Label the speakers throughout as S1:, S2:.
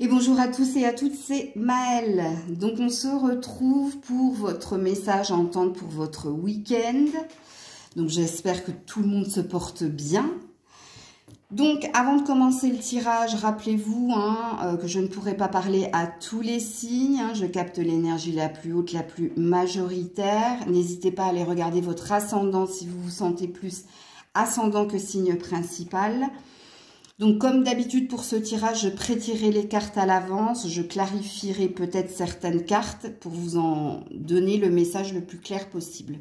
S1: Et bonjour à tous et à toutes, c'est Maëlle. Donc on se retrouve pour votre message à entendre pour votre week-end. Donc j'espère que tout le monde se porte bien. Donc avant de commencer le tirage, rappelez-vous que je ne pourrai pas parler à tous les signes. Je capte l'énergie la plus haute, la plus majoritaire. N'hésitez pas à aller regarder votre ascendant si vous vous sentez plus ascendant que signe principal. Donc, comme d'habitude pour ce tirage, je pré-tirerai les cartes à l'avance. Je clarifierai peut-être certaines cartes pour vous en donner le message le plus clair possible.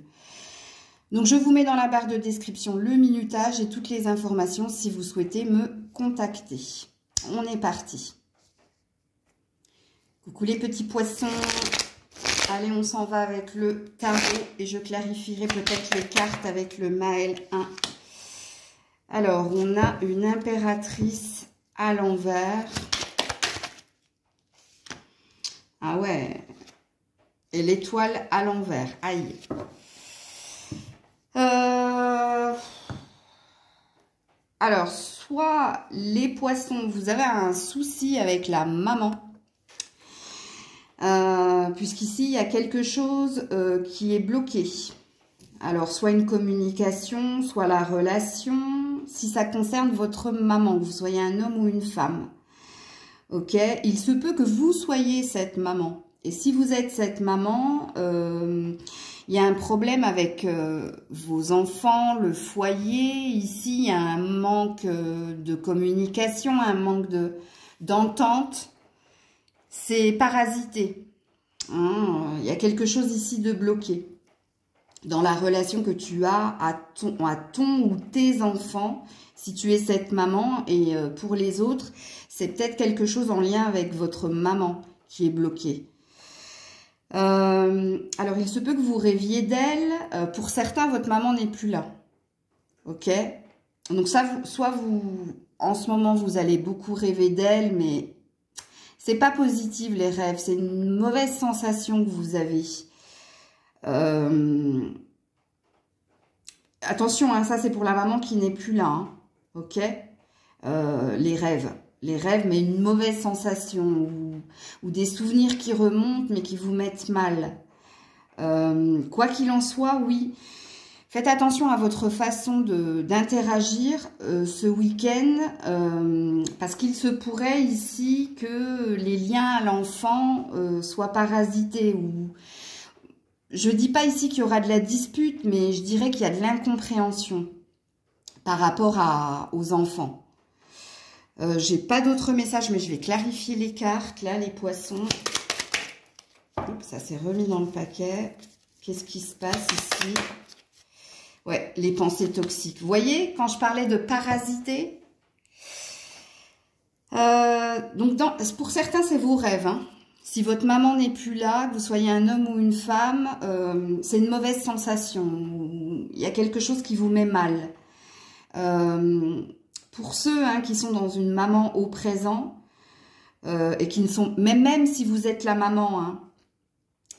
S1: Donc, je vous mets dans la barre de description le minutage et toutes les informations si vous souhaitez me contacter. On est parti. Coucou les petits poissons. Allez, on s'en va avec le tarot et je clarifierai peut-être les cartes avec le Maëlle 1. Alors, on a une impératrice à l'envers. Ah ouais. Et l'étoile à l'envers. Aïe. Alors, soit les poissons, vous avez un souci avec la maman. Puisqu'ici, il y a quelque chose qui est bloqué. Alors, soit une communication, soit la relation. Si ça concerne votre maman, que vous soyez un homme ou une femme. Ok, il se peut que vous soyez cette maman. Et si vous êtes cette maman, il y a un problème avec vos enfants, le foyer. Ici, il y a un manque de communication, un manque d'entente. C'est parasité. Il y a quelque chose ici de bloqué dans la relation que tu as à ton ou tes enfants, si tu es cette maman, et pour les autres, c'est peut-être quelque chose en lien avec votre maman qui est bloqué. Alors, il se peut que vous rêviez d'elle. Pour certains, votre maman n'est plus là. Ok? Donc, ça, soit en ce moment, vous allez beaucoup rêver d'elle, mais c'est pas positif, les rêves. C'est une mauvaise sensation que vous avez. Attention, ça c'est pour la maman qui n'est plus là, ok. Les rêves, mais une mauvaise sensation ou des souvenirs qui remontent mais qui vous mettent mal. Quoi qu'il en soit, oui, faites attention à votre façon d'interagir ce week-end parce qu'il se pourrait ici que les liens à l'enfant soient parasités ou... Je ne dis pas ici qu'il y aura de la dispute, mais je dirais qu'il y a de l'incompréhension par rapport aux enfants. J'ai pas d'autres messages, mais je vais clarifier les cartes. Là, les poissons. Oups, ça s'est remis dans le paquet. Qu'est-ce qui se passe ici? Ouais, les pensées toxiques. Vous voyez, quand je parlais de parasiter, donc pour certains, c'est vos rêves, Si votre maman n'est plus là, que vous soyez un homme ou une femme, c'est une mauvaise sensation. Il y a quelque chose qui vous met mal. Pour ceux qui sont dans une maman au présent, et qui ne sont... Même si vous êtes la maman,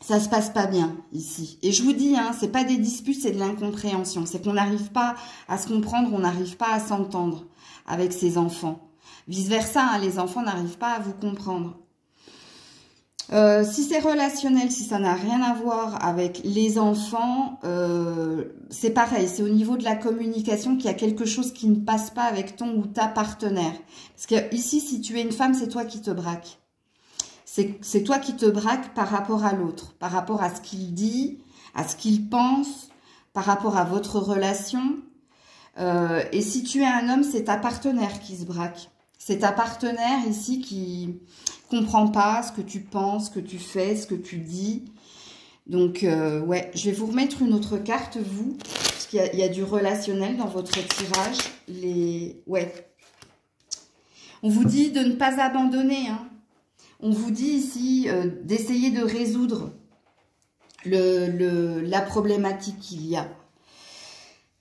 S1: ça se passe pas bien ici. Et je vous dis, c'est pas des disputes, c'est de l'incompréhension. C'est qu'on n'arrive pas à se comprendre, on n'arrive pas à s'entendre avec ses enfants. Vice-versa, les enfants n'arrivent pas à vous comprendre. Si c'est relationnel, si ça n'a rien à voir avec les enfants, c'est pareil, c'est au niveau de la communication qu'il y a quelque chose qui ne passe pas avec ton ou ta partenaire. Parce que ici, si tu es une femme, c'est toi qui te braques. C'est toi qui te braques par rapport à l'autre, par rapport à ce qu'il dit, à ce qu'il pense, par rapport à votre relation. Et si tu es un homme, c'est ta partenaire qui se braque. C'est ta partenaire ici qui comprend pas ce que tu penses, ce que tu fais, ce que tu dis. Donc, ouais, je vais vous remettre une autre carte, vous, parce qu'il y a du relationnel dans votre tirage. Ouais. On vous dit de ne pas abandonner. On vous dit ici d'essayer de résoudre la problématique qu'il y a.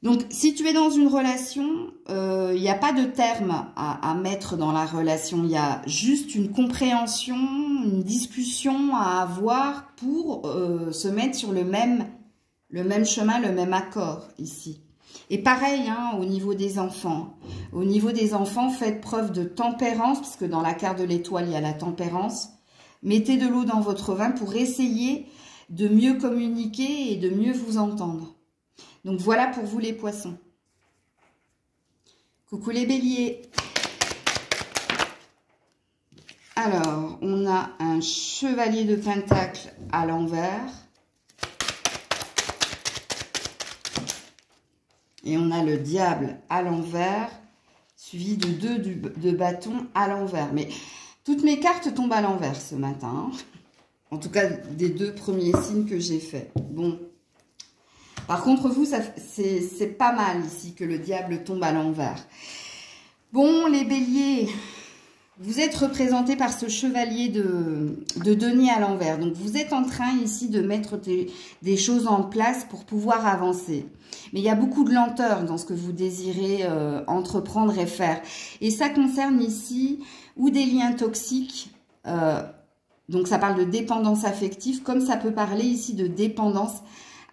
S1: Donc, si tu es dans une relation, il n'y a pas de terme à mettre dans la relation. Il y a juste une compréhension, une discussion à avoir pour se mettre sur le même chemin, le même accord ici. Et pareil, hein, au niveau des enfants. Au niveau des enfants, faites preuve de tempérance, puisque dans la carte de l'étoile, il y a la tempérance. Mettez de l'eau dans votre vin pour essayer de mieux communiquer et de mieux vous entendre. Donc voilà pour vous les poissons. Coucou les béliers. Alors, on a un chevalier de pentacle à l'envers. Et on a le diable à l'envers, suivi de 2 de bâton à l'envers. Mais toutes mes cartes tombent à l'envers ce matin. En tout cas, des 2 premiers signes que j'ai faits. Bon. Par contre, vous, c'est pas mal ici que le diable tombe à l'envers. Bon, les béliers, vous êtes représentés par ce chevalier de denier à l'envers. Donc, vous êtes en train ici de mettre des choses en place pour pouvoir avancer. Mais il y a beaucoup de lenteur dans ce que vous désirez entreprendre et faire. Et ça concerne ici ou des liens toxiques. Donc, ça parle de dépendance affective, comme ça peut parler ici de dépendance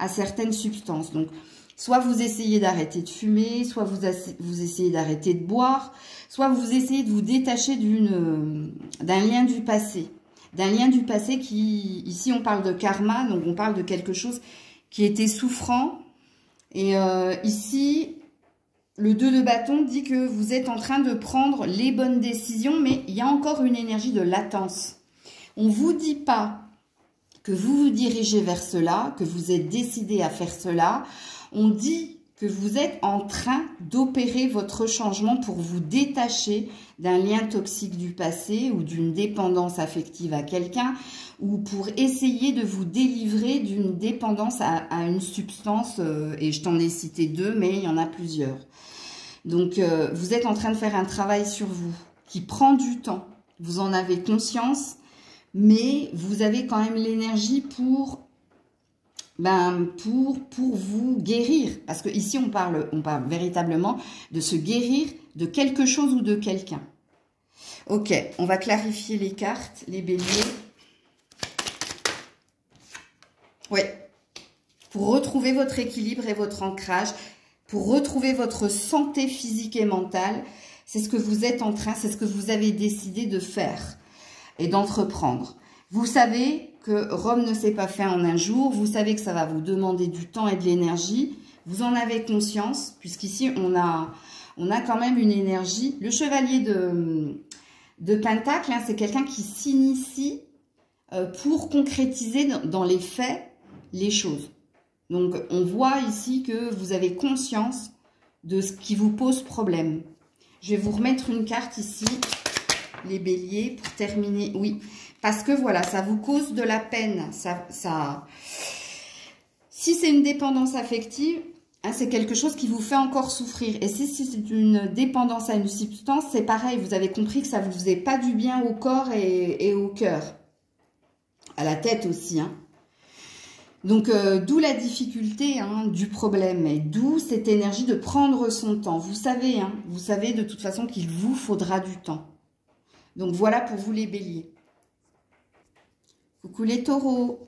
S1: à certaines substances. Donc, soit vous essayez d'arrêter de fumer, soit vous essayez d'arrêter de boire, soit vous essayez de vous détacher d'un lien du passé. D'un lien du passé qui, ici on parle de karma, donc on parle de quelque chose qui était souffrant. Et ici, le 2 de bâton dit que vous êtes en train de prendre les bonnes décisions, mais il y a encore une énergie de latence. On ne vous dit pas que vous vous dirigez vers cela, que vous êtes décidé à faire cela. On dit que vous êtes en train d'opérer votre changement pour vous détacher d'un lien toxique du passé ou d'une dépendance affective à quelqu'un ou pour essayer de vous délivrer d'une dépendance à une substance. Et je t'en ai cité 2, mais il y en a plusieurs. Donc, vous êtes en train de faire un travail sur vous qui prend du temps. Vous en avez conscience, mais vous avez quand même l'énergie pour vous guérir. Parce que ici, on parle véritablement de se guérir de quelque chose ou de quelqu'un. Ok, on va clarifier les cartes, les béliers. Ouais, pour retrouver votre équilibre et votre ancrage, pour retrouver votre santé physique et mentale, c'est ce que vous êtes en train, c'est ce que vous avez décidé de faire et d'entreprendre. Vous savez que Rome ne s'est pas fait en un jour, vous savez que ça va vous demander du temps et de l'énergie, vous en avez conscience, puisqu'ici on a quand même une énergie. Le chevalier de Pentacle, hein, c'est quelqu'un qui s'initie pour concrétiser dans les faits les choses. Donc on voit ici que vous avez conscience de ce qui vous pose problème. Je vais vous remettre une carte ici, les béliers, pour terminer. Oui, parce que voilà, ça vous cause de la peine. Si c'est une dépendance affective, hein, c'est quelque chose qui vous fait encore souffrir. Et si c'est une dépendance à une substance, c'est pareil. Vous avez compris que ça ne vous faisait pas du bien au corps et au cœur. À la tête aussi, hein. Donc, d'où la difficulté hein, du problème et d'où cette énergie de prendre son temps. Vous savez de toute façon qu'il vous faudra du temps. Donc, voilà pour vous les béliers. Coucou les taureaux.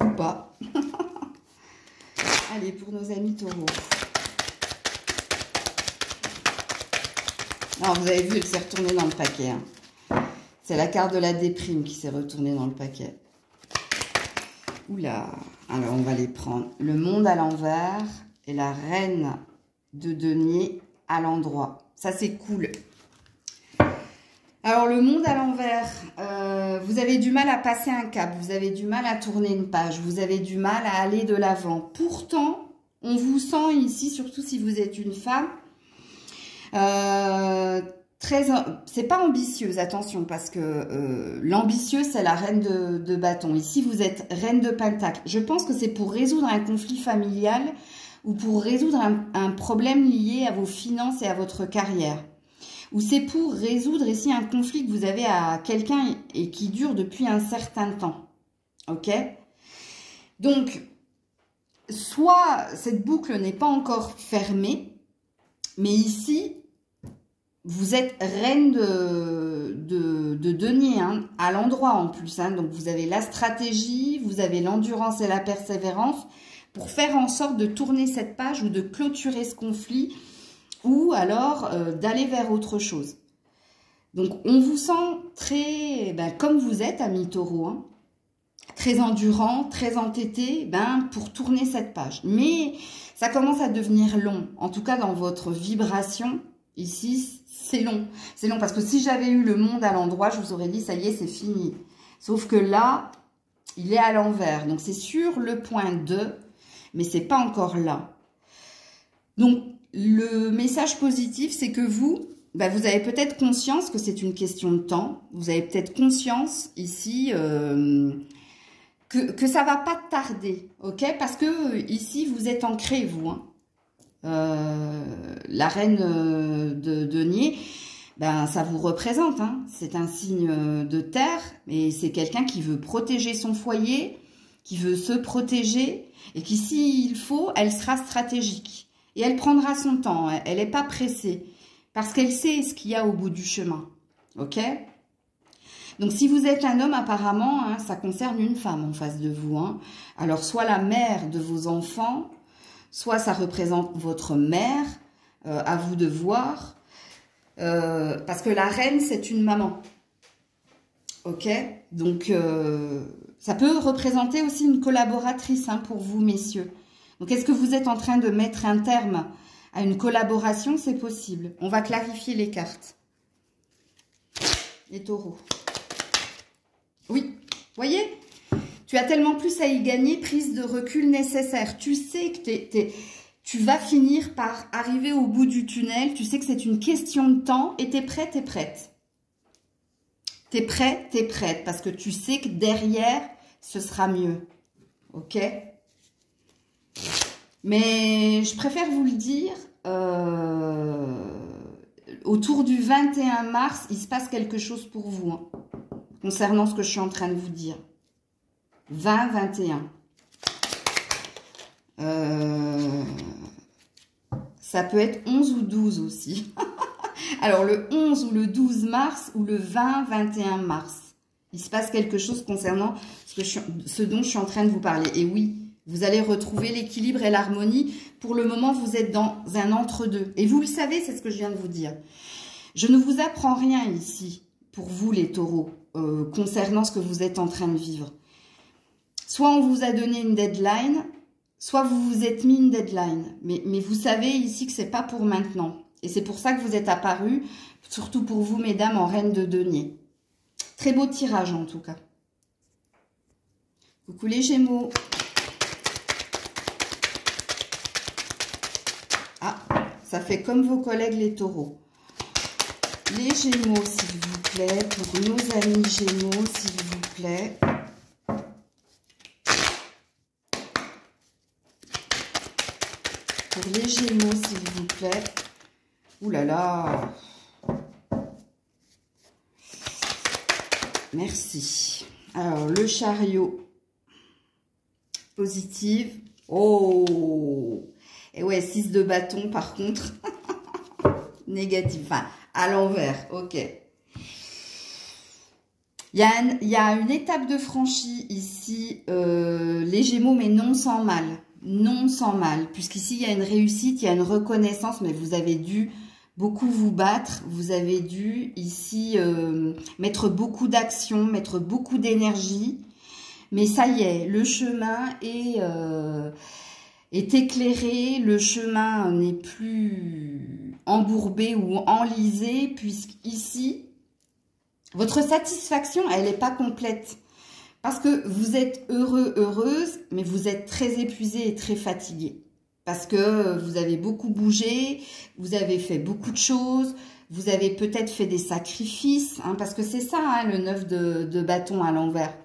S1: Ou pas. Allez, pour nos amis taureaux. Alors, vous avez vu, elle s'est retournée dans le paquet. Hein. C'est la carte de la déprime qui s'est retournée dans le paquet. Oula. Alors, on va les prendre. Le monde à l'envers et la reine de denier à l'endroit. Ça, c'est cool. Alors, le monde à l'envers, vous avez du mal à passer un cap. Vous avez du mal à tourner une page. Vous avez du mal à aller de l'avant. Pourtant, on vous sent ici, surtout si vous êtes une femme, c'est pas ambitieuse, attention, parce que l'ambitieuse, c'est la reine de bâton. Ici, vous êtes reine de pentacle. Je pense que c'est pour résoudre un conflit familial ou pour résoudre un problème lié à vos finances et à votre carrière. Ou c'est pour résoudre ici un conflit que vous avez à quelqu'un et qui dure depuis un certain temps. Ok? Donc, soit cette boucle n'est pas encore fermée, mais ici, vous êtes reine de denier, hein, à l'endroit en plus. Hein, donc, vous avez la stratégie, vous avez l'endurance et la persévérance pour faire en sorte de tourner cette page ou de clôturer ce conflit ou alors d'aller vers autre chose. Donc, on vous sent très, comme vous êtes, amis taureaux, hein, très endurant, très entêté, pour tourner cette page. Mais ça commence à devenir long. En tout cas, dans votre vibration, ici, c'est long. C'est long parce que si j'avais eu le monde à l'endroit, je vous aurais dit, ça y est, c'est fini. Sauf que là, il est à l'envers. Donc, c'est sur le point 2, mais c'est pas encore là. Donc, le message positif, c'est que vous avez peut-être conscience que c'est une question de temps. Vous avez peut-être conscience ici que ça va pas tarder, ok? Parce que ici, vous êtes ancré, vous. Hein. La reine de denier, ça vous représente. Hein. C'est un signe de terre, mais c'est quelqu'un qui veut protéger son foyer, qui veut se protéger et qui, s'il faut, elle sera stratégique. Et elle prendra son temps, elle n'est pas pressée. Parce qu'elle sait ce qu'il y a au bout du chemin. Ok? Donc, si vous êtes un homme, apparemment, hein, ça concerne une femme en face de vous. Hein. Alors, soit la mère de vos enfants, soit ça représente votre mère, à vous de voir. Parce que la reine, c'est une maman. Ok? Donc, ça peut représenter aussi une collaboratrice hein, pour vous, messieurs. Donc, est-ce que vous êtes en train de mettre un terme à une collaboration? C'est possible. On va clarifier les cartes. Les taureaux. Oui, voyez, tu as tellement plus à y gagner, prise de recul nécessaire. Tu sais que tu vas finir par arriver au bout du tunnel. Tu sais que c'est une question de temps et tu es prêt, tu es prête. Tu es prêt, tu es prête parce que tu sais que derrière, ce sera mieux. Ok? Mais je préfère vous le dire, autour du 21 mars, il se passe quelque chose pour vous, hein, concernant ce que je suis en train de vous dire. 20-21. Ça peut être 11 ou 12 aussi. Alors, le 11 ou le 12 mars ou le 20-21 mars. Il se passe quelque chose concernant ce dont je suis en train de vous parler. Et oui, vous allez retrouver l'équilibre et l'harmonie. Pour le moment, vous êtes dans un entre-deux. Et vous le savez, c'est ce que je viens de vous dire. Je ne vous apprends rien ici, pour vous les taureaux, concernant ce que vous êtes en train de vivre. Soit on vous a donné une deadline, soit vous vous êtes mis une deadline. Mais vous savez ici que ce n'est pas pour maintenant. Et c'est pour ça que vous êtes apparus, surtout pour vous, mesdames, en reine de denier. Très beau tirage, en tout cas. Coucou les Gémeaux. Ah, ça fait comme vos collègues les taureaux. Les Gémeaux, s'il vous plaît, pour nos amis Gémeaux, s'il vous plaît. Pour les Gémeaux, s'il vous plaît. Ouh là là. Merci. Alors, le chariot. Positive. Oh. Et ouais, 6 de bâton, par contre. Négatif. Enfin, à l'envers. Ok. Il y a une étape de franchie ici, les Gémeaux, mais non sans mal. Non sans mal. Puisqu'ici, il y a une réussite, il y a une reconnaissance, mais vous avez dû beaucoup vous battre. Vous avez dû ici mettre beaucoup d'action, mettre beaucoup d'énergie. Mais ça y est, le chemin est éclairé, le chemin n'est plus embourbé ou enlisé, puisqu'ici, votre satisfaction, elle n'est pas complète. Parce que vous êtes heureux, heureuse, mais vous êtes très épuisé et très fatigué. Parce que vous avez beaucoup bougé, vous avez fait beaucoup de choses, vous avez peut-être fait des sacrifices, hein, parce que c'est ça, hein, le 9 de bâton à l'envers.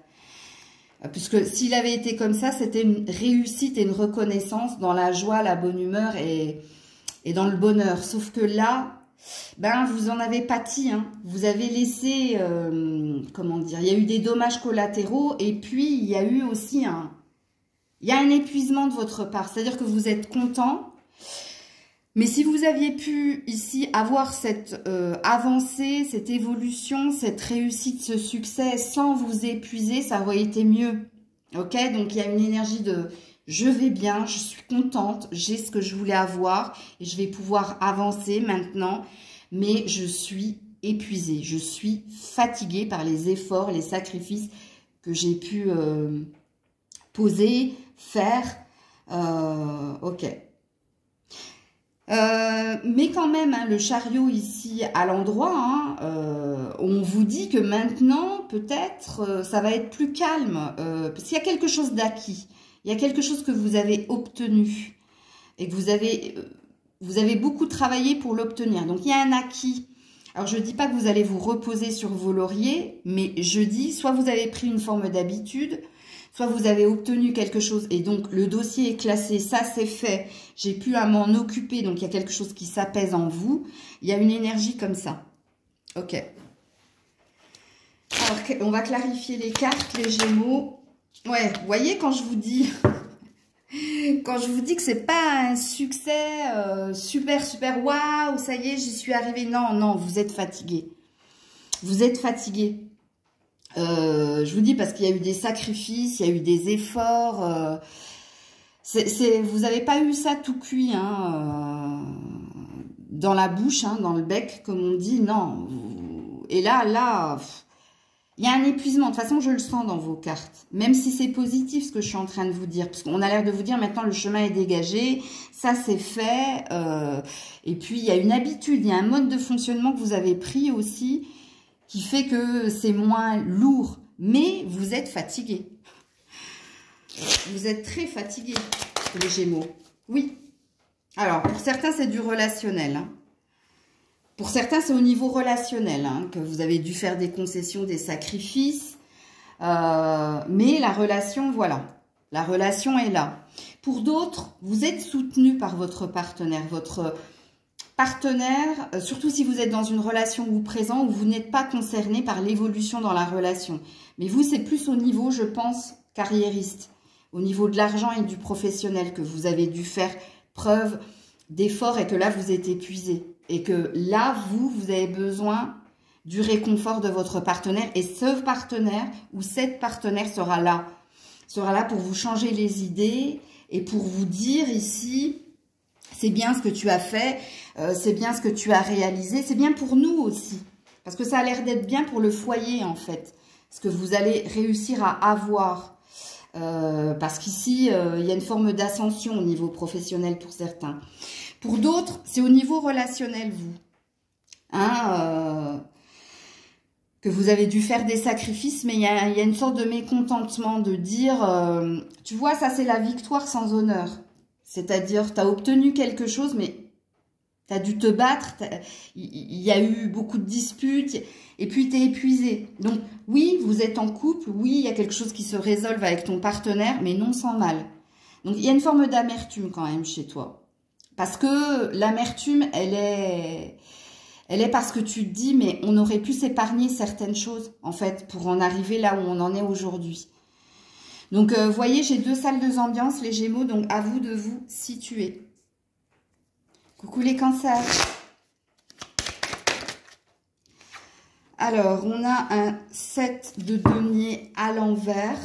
S1: Puisque s'il avait été comme ça, c'était une réussite et une reconnaissance dans la joie, la bonne humeur et dans le bonheur. Sauf que là, vous en avez pâti. Hein. Vous avez laissé, comment dire, il y a eu des dommages collatéraux et puis il y a eu aussi un épuisement de votre part. C'est-à-dire que vous êtes content, Mais si vous aviez pu ici avoir cette avancée, cette évolution, cette réussite, ce succès sans vous épuiser, ça aurait été mieux. Ok, donc il y a une énergie de je vais bien, je suis contente, j'ai ce que je voulais avoir et je vais pouvoir avancer maintenant, mais je suis épuisée, je suis fatiguée par les efforts, les sacrifices que j'ai pu poser, faire. Ok. Mais quand même, hein, le chariot ici à l'endroit, hein, on vous dit que maintenant, peut-être, ça va être plus calme, parce qu'il y a quelque chose d'acquis, il y a quelque chose que vous avez obtenu et que vous avez beaucoup travaillé pour l'obtenir. Donc, il y a un acquis. Alors, je ne dis pas que vous allez vous reposer sur vos lauriers, mais je dis, soit vous avez pris une forme d'habitude, soit vous avez obtenu quelque chose et donc le dossier est classé, ça c'est fait, j'ai pu à m'en occuper, donc il y a quelque chose qui s'apaise en vous. Il y a une énergie comme ça. Ok. Alors, on va clarifier les cartes, les Gémeaux. Ouais, vous voyez quand je vous dis... Quand je vous dis que c'est pas un succès super, super, waouh, ça y est, j'y suis arrivée. Non, non, vous êtes fatigué. Vous êtes fatigué. Je vous dis parce qu'il y a eu des sacrifices, il y a eu des efforts. Vous n'avez pas eu ça tout cuit hein, dans la bouche, hein, dans le bec, comme on dit. Non. Et là, il y a un épuisement. De toute façon, je le sens dans vos cartes. Même si c'est positif ce que je suis en train de vous dire. Parce qu'on a l'air de vous dire maintenant le chemin est dégagé. Ça, c'est fait. Et puis, il y a une habitude, il y a un mode de fonctionnement que vous avez pris aussi qui fait que c'est moins lourd, mais vous êtes fatigué. Vous êtes très fatigué, les Gémeaux. Oui. Alors, pour certains, c'est du relationnel. Hein. Pour certains, c'est au niveau relationnel hein, que vous avez dû faire des concessions, des sacrifices. Mais la relation, voilà. La relation est là. Pour d'autres, vous êtes soutenu par votre partenaire. Votre partenaire, surtout si vous êtes dans une relation ou présent où vous n'êtes pas concerné par l'évolution dans la relation. Mais vous, c'est plus au niveau, je pense, carriériste, au niveau de l'argent et du professionnel que vous avez dû faire preuve d'effort et que là, vous êtes épuisé. Et que là, vous avez besoin du réconfort de votre partenaire. Et ce partenaire ou cette partenaire sera là pour vous changer les idées et pour vous dire ici... C'est bien ce que tu as fait, c'est bien ce que tu as réalisé, c'est bien pour nous aussi. Parce que ça a l'air d'être bien pour le foyer en fait, ce que vous allez réussir à avoir. Parce qu'ici, il y a une forme d'ascension au niveau professionnel pour certains. Pour d'autres, c'est au niveau relationnel, vous. Hein, que vous avez dû faire des sacrifices, mais il y a une sorte de mécontentement de dire, tu vois, ça c'est la victoire sans honneur. C'est-à-dire, tu as obtenu quelque chose, mais tu as dû te battre, il y a eu beaucoup de disputes, et puis tu es épuisé. Donc, oui, vous êtes en couple, oui, il y a quelque chose qui se résolve avec ton partenaire, mais non sans mal. Donc, il y a une forme d'amertume quand même chez toi. Parce que l'amertume, elle est parce que tu te dis, mais on aurait pu s'épargner certaines choses, en fait, pour en arriver là où on en est aujourd'hui. Donc, vous voyez, j'ai deux salles, deux ambiances, les Gémeaux, donc à vous de vous situer. Coucou les cancers. Alors, on a un 7 de denier à l'envers.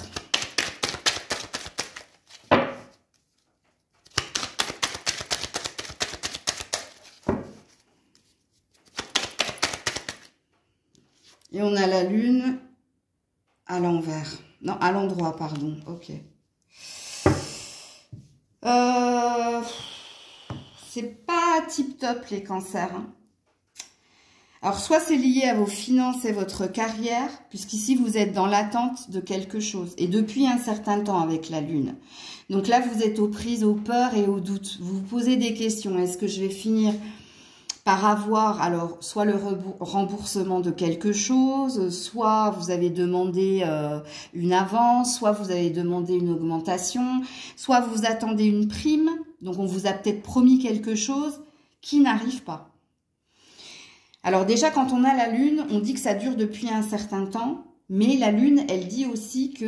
S1: Et on a la lune à l'envers. Non, à l'endroit, pardon. Ok. C'est pas tip-top, les cancers. Hein. Alors, soit c'est lié à vos finances et votre carrière, puisqu'ici, vous êtes dans l'attente de quelque chose. Et depuis un certain temps avec la lune. Donc là, vous êtes aux prises, aux peurs et aux doutes. Vous vous posez des questions. Est-ce que je vais finir par avoir, alors, soit le remboursement de quelque chose, soit vous avez demandé une avance, soit vous avez demandé une augmentation, soit vous attendez une prime, donc on vous a peut-être promis quelque chose qui n'arrive pas. Alors déjà, quand on a la lune, on dit que ça dure depuis un certain temps, mais la lune, elle dit aussi que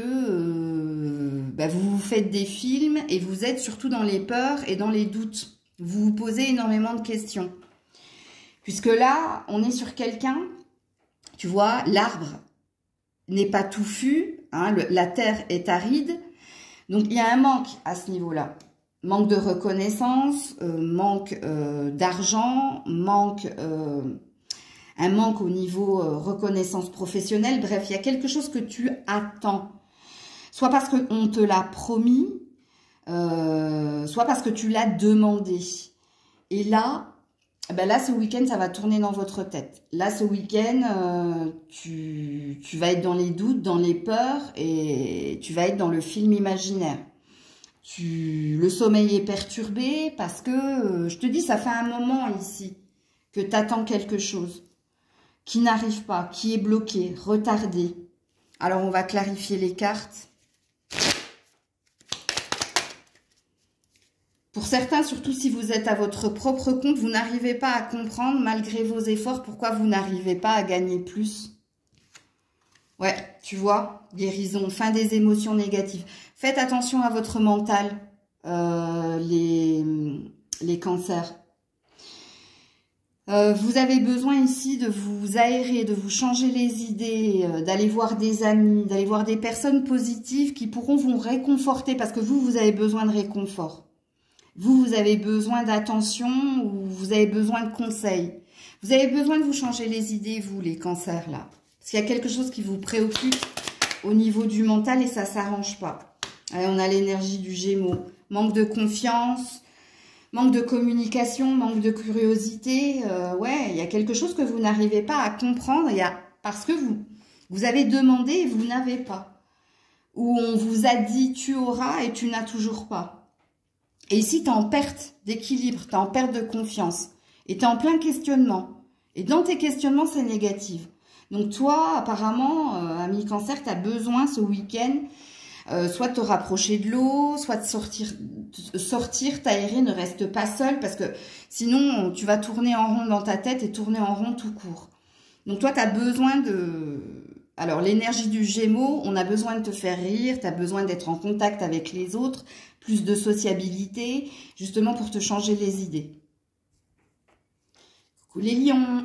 S1: vous vous faites des films et vous êtes surtout dans les peurs et dans les doutes. Vous vous posez énormément de questions. Puisque là, on est sur quelqu'un, tu vois, l'arbre n'est pas touffu, hein, la terre est aride. Donc, il y a un manque à ce niveau-là. Manque de reconnaissance, manque d'argent, un manque au niveau reconnaissance professionnelle. Bref, il y a quelque chose que tu attends. Soit parce qu'on te l'a promis, soit parce que tu l'as demandé. Et là, ben là, ce week-end, ça va tourner dans votre tête. Là, ce week-end, tu vas être dans les doutes, dans les peurs et tu vas être dans le film imaginaire. Le sommeil est perturbé parce que, je te dis, ça fait un moment ici que tu attends quelque chose qui n'arrive pas, qui est bloqué, retardé. Alors, on va clarifier les cartes. Pour certains, surtout si vous êtes à votre propre compte, vous n'arrivez pas à comprendre, malgré vos efforts, pourquoi vous n'arrivez pas à gagner plus. Ouais, tu vois, guérison, fin des émotions négatives. Faites attention à votre mental, les cancers. Vous avez besoin ici de vous aérer, de vous changer les idées, d'aller voir des amis, d'aller voir des personnes positives qui pourront vous réconforter parce que vous avez besoin de réconfort. Vous avez besoin d'attention ou vous avez besoin de conseils. Vous avez besoin de vous changer les idées, vous, les cancers, là. Parce qu'il y a quelque chose qui vous préoccupe au niveau du mental et ça ne s'arrange pas. Allez, on a l'énergie du Gémeaux. Manque de confiance, manque de communication, manque de curiosité. Ouais, il y a quelque chose que vous n'arrivez pas à comprendre parce que vous avez demandé et vous n'avez pas. Ou on vous a dit tu auras et tu n'as toujours pas. Et ici, tu es en perte d'équilibre, tu es en perte de confiance. Et tu es en plein questionnement. Et dans tes questionnements, c'est négatif. Donc toi, apparemment, ami cancer, tu as besoin ce week-end soit de te rapprocher de l'eau, soit de sortir, t'aérer, ne reste pas seul parce que sinon, tu vas tourner en rond dans ta tête et tourner en rond tout court. Donc toi, tu as besoin de... Alors, l'énergie du Gémeaux, on a besoin de te faire rire, tu as besoin d'être en contact avec les autres, plus de sociabilité, justement pour te changer les idées. Coucou les lions.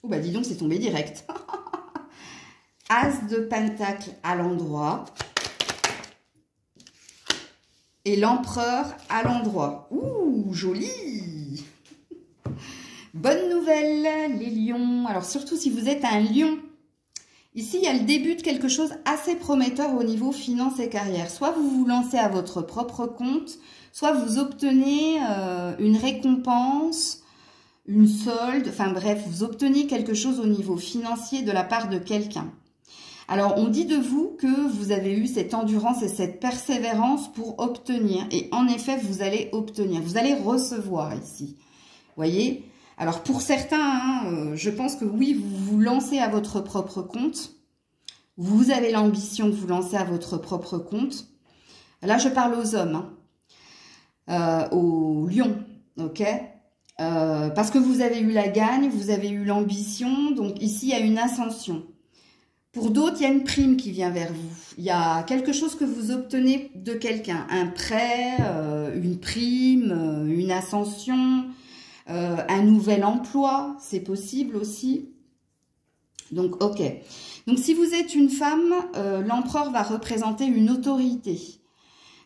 S1: Oh bah dis donc, c'est tombé direct. As de pentacle à l'endroit. Et l'empereur à l'endroit. Ouh, joli. Bonne nouvelle, les lions. Alors surtout si vous êtes un lion. Ici, il y a le début de quelque chose assez prometteur au niveau finance et carrière. Soit vous vous lancez à votre propre compte, soit vous obtenez une récompense, une solde, enfin bref, vous obtenez quelque chose au niveau financier de la part de quelqu'un. Alors, on dit de vous que vous avez eu cette endurance et cette persévérance pour obtenir. Et en effet, vous allez obtenir, vous allez recevoir ici. Vous voyez ? Alors, pour certains, je pense que oui, vous vous lancez à votre propre compte. Vous avez l'ambition de vous lancer à votre propre compte. Là, je parle aux hommes, aux lions, ok ? Parce que vous avez eu la gagne, vous avez eu l'ambition. Donc, ici, il y a une ascension. Pour d'autres, il y a une prime qui vient vers vous. Il y a quelque chose que vous obtenez de quelqu'un. Un prêt, une prime, une ascension, un nouvel emploi. C'est possible aussi. Donc, ok. Donc, si vous êtes une femme, l'empereur va représenter une autorité.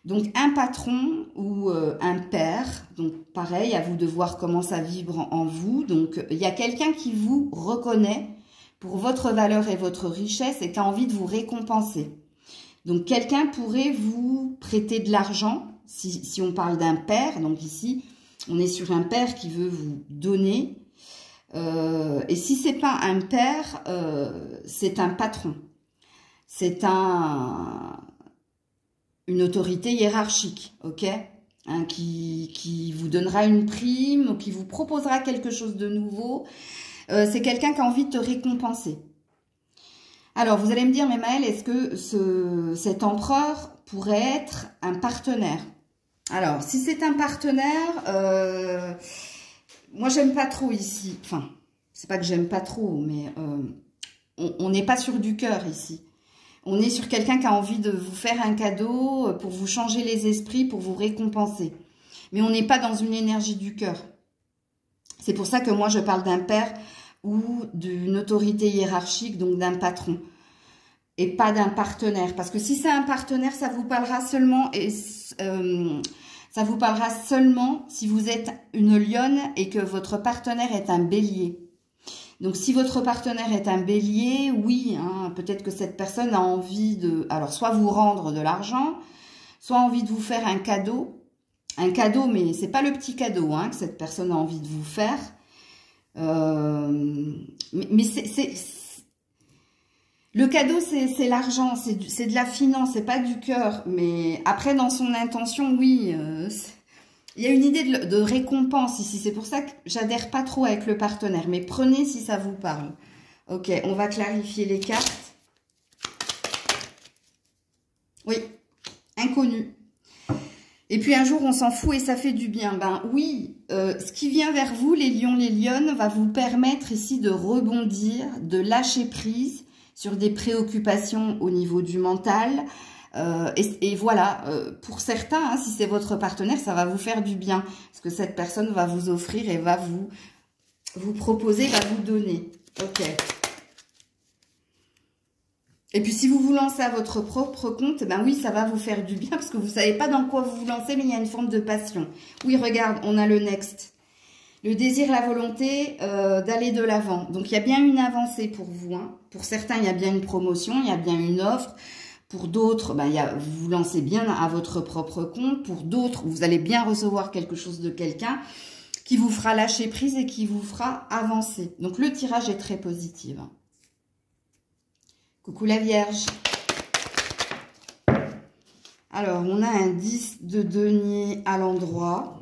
S1: Donc, un patron ou un père. Donc, pareil, à vous de voir comment ça vibre en vous. Donc, il y a quelqu'un qui vous reconnaît pour votre valeur et votre richesse et qui a envie de vous récompenser. Donc, quelqu'un pourrait vous prêter de l'argent, si on parle d'un père. Donc, ici, on est sur un père qui veut vous donner. Et si c'est pas un père, c'est un patron. C'est une autorité hiérarchique, ok, hein, qui vous donnera une prime ou qui vous proposera quelque chose de nouveau. C'est quelqu'un qui a envie de te récompenser. Alors, vous allez me dire, mais Maëlle, est-ce que cet empereur pourrait être un partenaire? Alors, si c'est un partenaire, moi, j'aime pas trop ici. Enfin, c'est pas que j'aime pas trop, mais on n'est pas sur du cœur ici. On est sur quelqu'un qui a envie de vous faire un cadeau pour vous changer les esprits, pour vous récompenser. mais on n'est pas dans une énergie du cœur. C'est pour ça que moi, je parle d'un père ou d'une autorité hiérarchique, donc d'un patron, et pas d'un partenaire. Parce que si c'est un partenaire, ça vous parlera seulement, ça vous parlera seulement si vous êtes une lionne et que votre partenaire est un bélier. Donc, si votre partenaire est un bélier, oui, hein, peut-être que cette personne a envie de, alors, soit vous rendre de l'argent, soit envie de vous faire un cadeau. Un cadeau, mais c'est pas le petit cadeau hein, que cette personne a envie de vous faire. Mais le cadeau, c'est l'argent, c'est de la finance, c'est pas du cœur. Mais après, dans son intention, oui, il y a une idée de récompense ici. C'est pour ça que j'adhère pas trop avec le partenaire. Mais prenez si ça vous parle. Ok, on va clarifier les cartes. Oui, inconnu. Et puis un jour, on s'en fout et ça fait du bien. Ben oui, ce qui vient vers vous, les lions, les lionnes, va vous permettre ici de rebondir, de lâcher prise sur des préoccupations au niveau du mental. Et voilà, pour certains, hein, si c'est votre partenaire, ça va vous faire du bien. Parce que cette personne va vous offrir et va vous proposer, va vous donner. Ok. Et puis, si vous vous lancez à votre propre compte, ben oui, ça va vous faire du bien parce que vous ne savez pas dans quoi vous vous lancez, mais il y a une forme de passion. Oui, regarde, on a le next. Le désir, la volonté d'aller de l'avant. Donc, il y a bien une avancée pour vous. Hein. Pour certains, il y a bien une promotion, il y a bien une offre. Pour d'autres, ben, vous vous lancez bien à votre propre compte. Pour d'autres, vous allez bien recevoir quelque chose de quelqu'un qui vous fera lâcher prise et qui vous fera avancer. Donc, le tirage est très positif. Coucou la Vierge. Alors, on a un 10 de denier à l'endroit.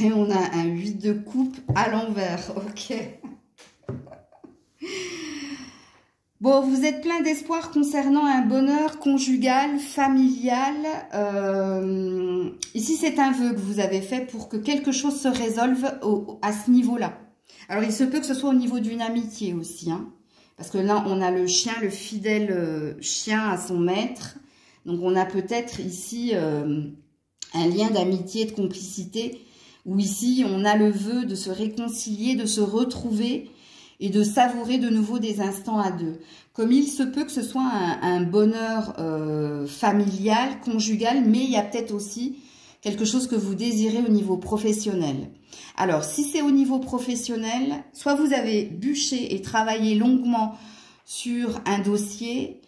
S1: Et on a un 8 de coupe à l'envers. Ok. Bon, vous êtes plein d'espoir concernant un bonheur conjugal, familial. Ici, c'est un vœu que vous avez fait pour que quelque chose se résolve à ce niveau-là. Alors, il se peut que ce soit au niveau d'une amitié aussi, hein, parce que là, on a le chien, le fidèle chien à son maître. Donc, on a peut-être ici un lien d'amitié, de complicité, où ici, on a le vœu de se réconcilier, de se retrouver et de savourer de nouveau des instants à deux. Comme il se peut que ce soit un bonheur familial, conjugal, mais il y a peut-être aussi quelque chose que vous désirez au niveau professionnel. Alors, si c'est au niveau professionnel, soit vous avez bûché et travaillé longuement sur un dossier,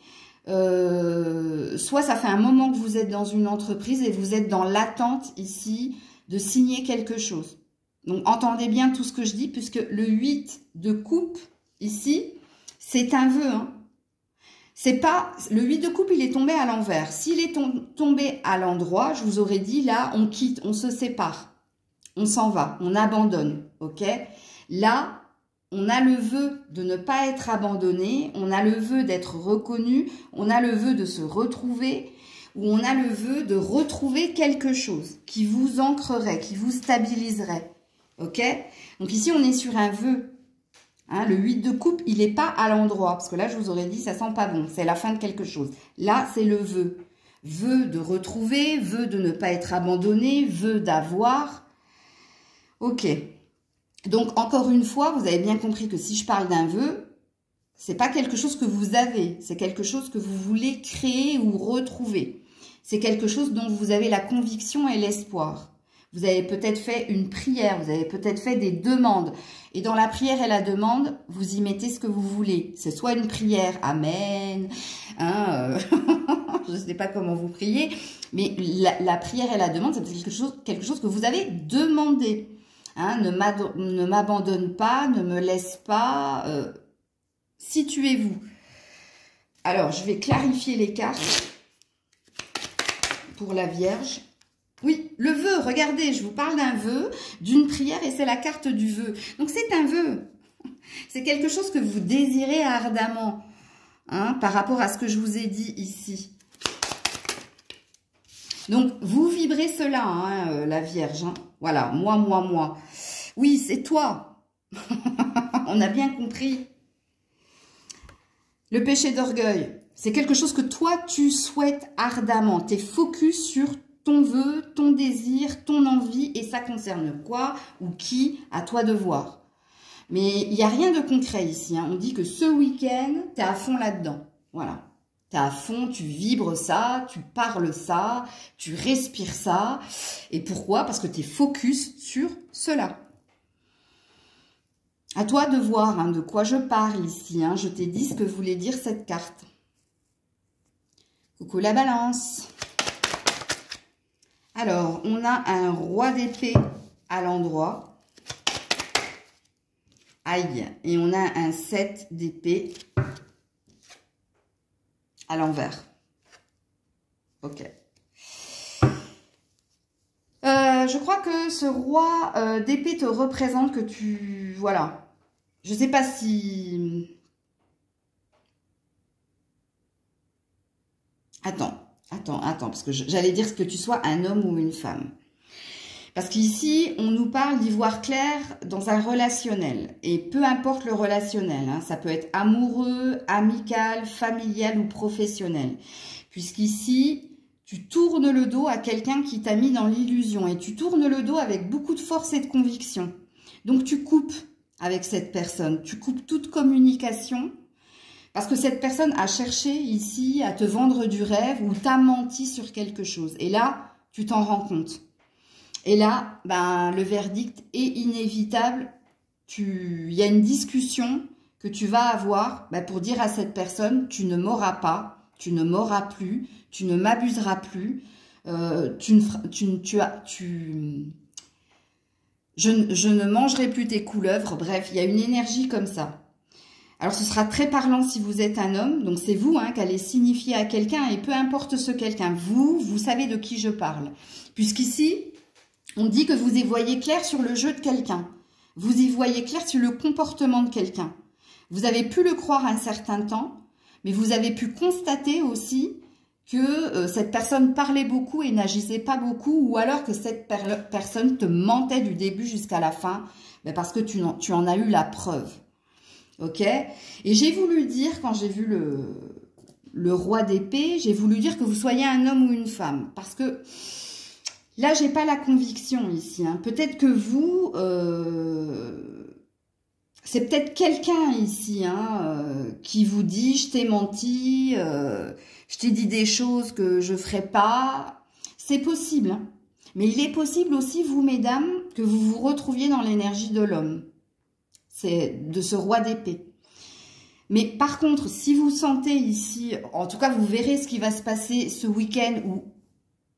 S1: soit ça fait un moment que vous êtes dans une entreprise et vous êtes dans l'attente ici de signer quelque chose. Donc, entendez bien tout ce que je dis, puisque le 8 de coupe, ici, c'est un vœu. Hein. C'est pas, le 8 de coupe, il est tombé à l'envers. S'il est tombé à l'endroit, je vous aurais dit, là, on quitte, on se sépare. On s'en va, on abandonne, ok? Là, on a le vœu de ne pas être abandonné, on a le vœu d'être reconnu, on a le vœu de se retrouver, ou on a le vœu de retrouver quelque chose qui vous ancrerait, qui vous stabiliserait, ok? Donc ici, on est sur un vœu. Hein, le 8 de coupe, il n'est pas à l'endroit, parce que là, je vous aurais dit, ça sent pas bon, c'est la fin de quelque chose. Là, c'est le vœu. Vœu de retrouver, vœu de ne pas être abandonné, vœu d'avoir. Ok. Donc, encore une fois, vous avez bien compris que si je parle d'un vœu, c'est pas quelque chose que vous avez, c'est quelque chose que vous voulez créer ou retrouver. C'est quelque chose dont vous avez la conviction et l'espoir. Vous avez peut-être fait une prière, vous avez peut-être fait des demandes. Et dans la prière et la demande, vous y mettez ce que vous voulez. C'est soit une prière, Amen, hein, je ne sais pas comment vous priez, mais la prière et la demande, c'est quelque chose que vous avez demandé. Hein, ne m'abandonne pas, ne me laisse pas, situez-vous. Alors, je vais clarifier les cartes pour la Vierge. Oui, le vœu, regardez, je vous parle d'un vœu, d'une prière et c'est la carte du vœu. Donc, c'est un vœu. C'est quelque chose que vous désirez ardemment, hein, par rapport à ce que je vous ai dit ici. Donc, vous vibrez cela, hein, la Vierge. Hein. Voilà, moi. Oui, c'est toi. On a bien compris. Le péché d'orgueil, C'est quelque chose que toi, tu souhaites ardemment. Tu es focus sur ton vœu, ton désir, ton envie, et ça concerne quoi ou qui, à toi de voir. Mais il n'y a rien de concret ici, hein. On dit que ce week-end, tu es à fond là-dedans. Voilà. Tu es à fond, tu vibres ça, tu parles ça, tu respires ça. Et pourquoi? Parce que tu es focus sur cela. À toi de voir, hein, de quoi je parle ici, hein. Je t'ai dit ce que voulait dire cette carte. Coucou la balance. Alors, on a un roi d'épée à l'endroit. Aïe. Et on a un 7 d'épée à l'envers. Ok. Je crois que ce roi d'épée te représente que tu... Voilà. Je sais pas si... Attends, parce que j'allais dire que tu sois un homme ou une femme. Parce qu'ici, on nous parle d'y voir clair dans un relationnel. Et peu importe le relationnel, hein, ça peut être amoureux, amical, familial ou professionnel. Puisqu'ici, tu tournes le dos à quelqu'un qui t'a mis dans l'illusion. Et tu tournes le dos avec beaucoup de force et de conviction. Donc tu coupes avec cette personne. Tu coupes toute communication. Parce que cette personne a cherché ici à te vendre du rêve ou t'a menti sur quelque chose. Et là, tu t'en rends compte. Et là, ben, le verdict est inévitable. Il y a une discussion que tu vas avoir pour dire à cette personne, tu ne m'auras pas, tu ne m'auras plus, tu ne m'abuseras plus, je ne mangerai plus tes couleuvres. Bref, il y a une énergie comme ça. Alors, ce sera très parlant si vous êtes un homme. Donc, c'est vous hein, qu'allez signifier à quelqu'un. Et peu importe ce quelqu'un, vous savez de qui je parle. Puisqu'ici, on dit que vous y voyez clair sur le jeu de quelqu'un. Vous y voyez clair sur le comportement de quelqu'un. Vous avez pu le croire un certain temps, mais vous avez pu constater aussi que cette personne parlait beaucoup et n'agissait pas beaucoup, ou alors que cette personne te mentait du début jusqu'à la fin, parce que tu en as eu la preuve. Ok? Et j'ai voulu dire, quand j'ai vu le roi d'épée, j'ai voulu dire que vous soyez un homme ou une femme. Parce que là, j'ai pas la conviction ici. Hein. Peut-être que vous, c'est peut-être quelqu'un ici qui vous dit, je t'ai menti, je t'ai dit des choses que je ferai pas. C'est possible. Hein. Mais il est possible aussi, vous, mesdames, que vous vous retrouviez dans l'énergie de l'homme. C'est de ce roi d'épée. Mais par contre, si vous sentez ici, en tout cas, vous verrez ce qui va se passer ce week-end ou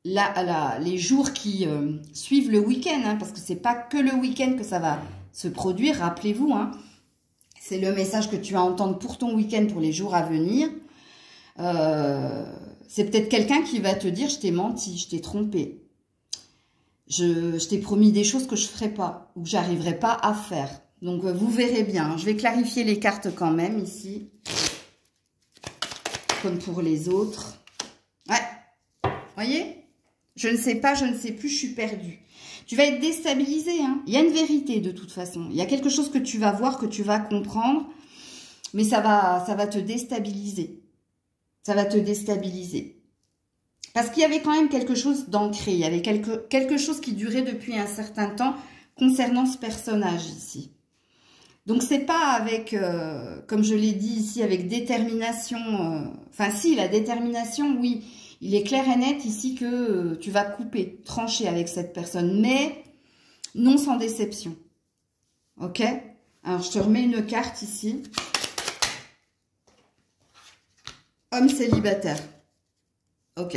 S1: les jours qui suivent le week-end, hein, parce que c'est pas que le week-end que ça va se produire, rappelez-vous, hein, c'est le message que tu vas entendre pour ton week-end, pour les jours à venir. C'est peut-être quelqu'un qui va te dire, je t'ai menti, je t'ai trompé. Je t'ai promis des choses que je ne ferai pas ou que j'arriverai pas à faire. Donc, vous verrez bien. Je vais clarifier les cartes quand même ici. Comme pour les autres. Ouais. Voyez? Je ne sais pas, je ne sais plus, je suis perdue. Tu vas être déstabilisé. Hein. Il y a une vérité de toute façon. Il y a quelque chose que tu vas voir, que tu vas comprendre. Mais ça va te déstabiliser. Ça va te déstabiliser. Parce qu'il y avait quand même quelque chose d'ancré. Il y avait quelque chose qui durait depuis un certain temps concernant ce personnage ici. Donc, c'est pas avec, comme je l'ai dit ici, avec détermination. Enfin, si, la détermination, oui. Il est clair et net ici que tu vas couper, trancher avec cette personne. Mais non sans déception. Ok? Alors, je te remets une carte ici. Homme célibataire. Ok.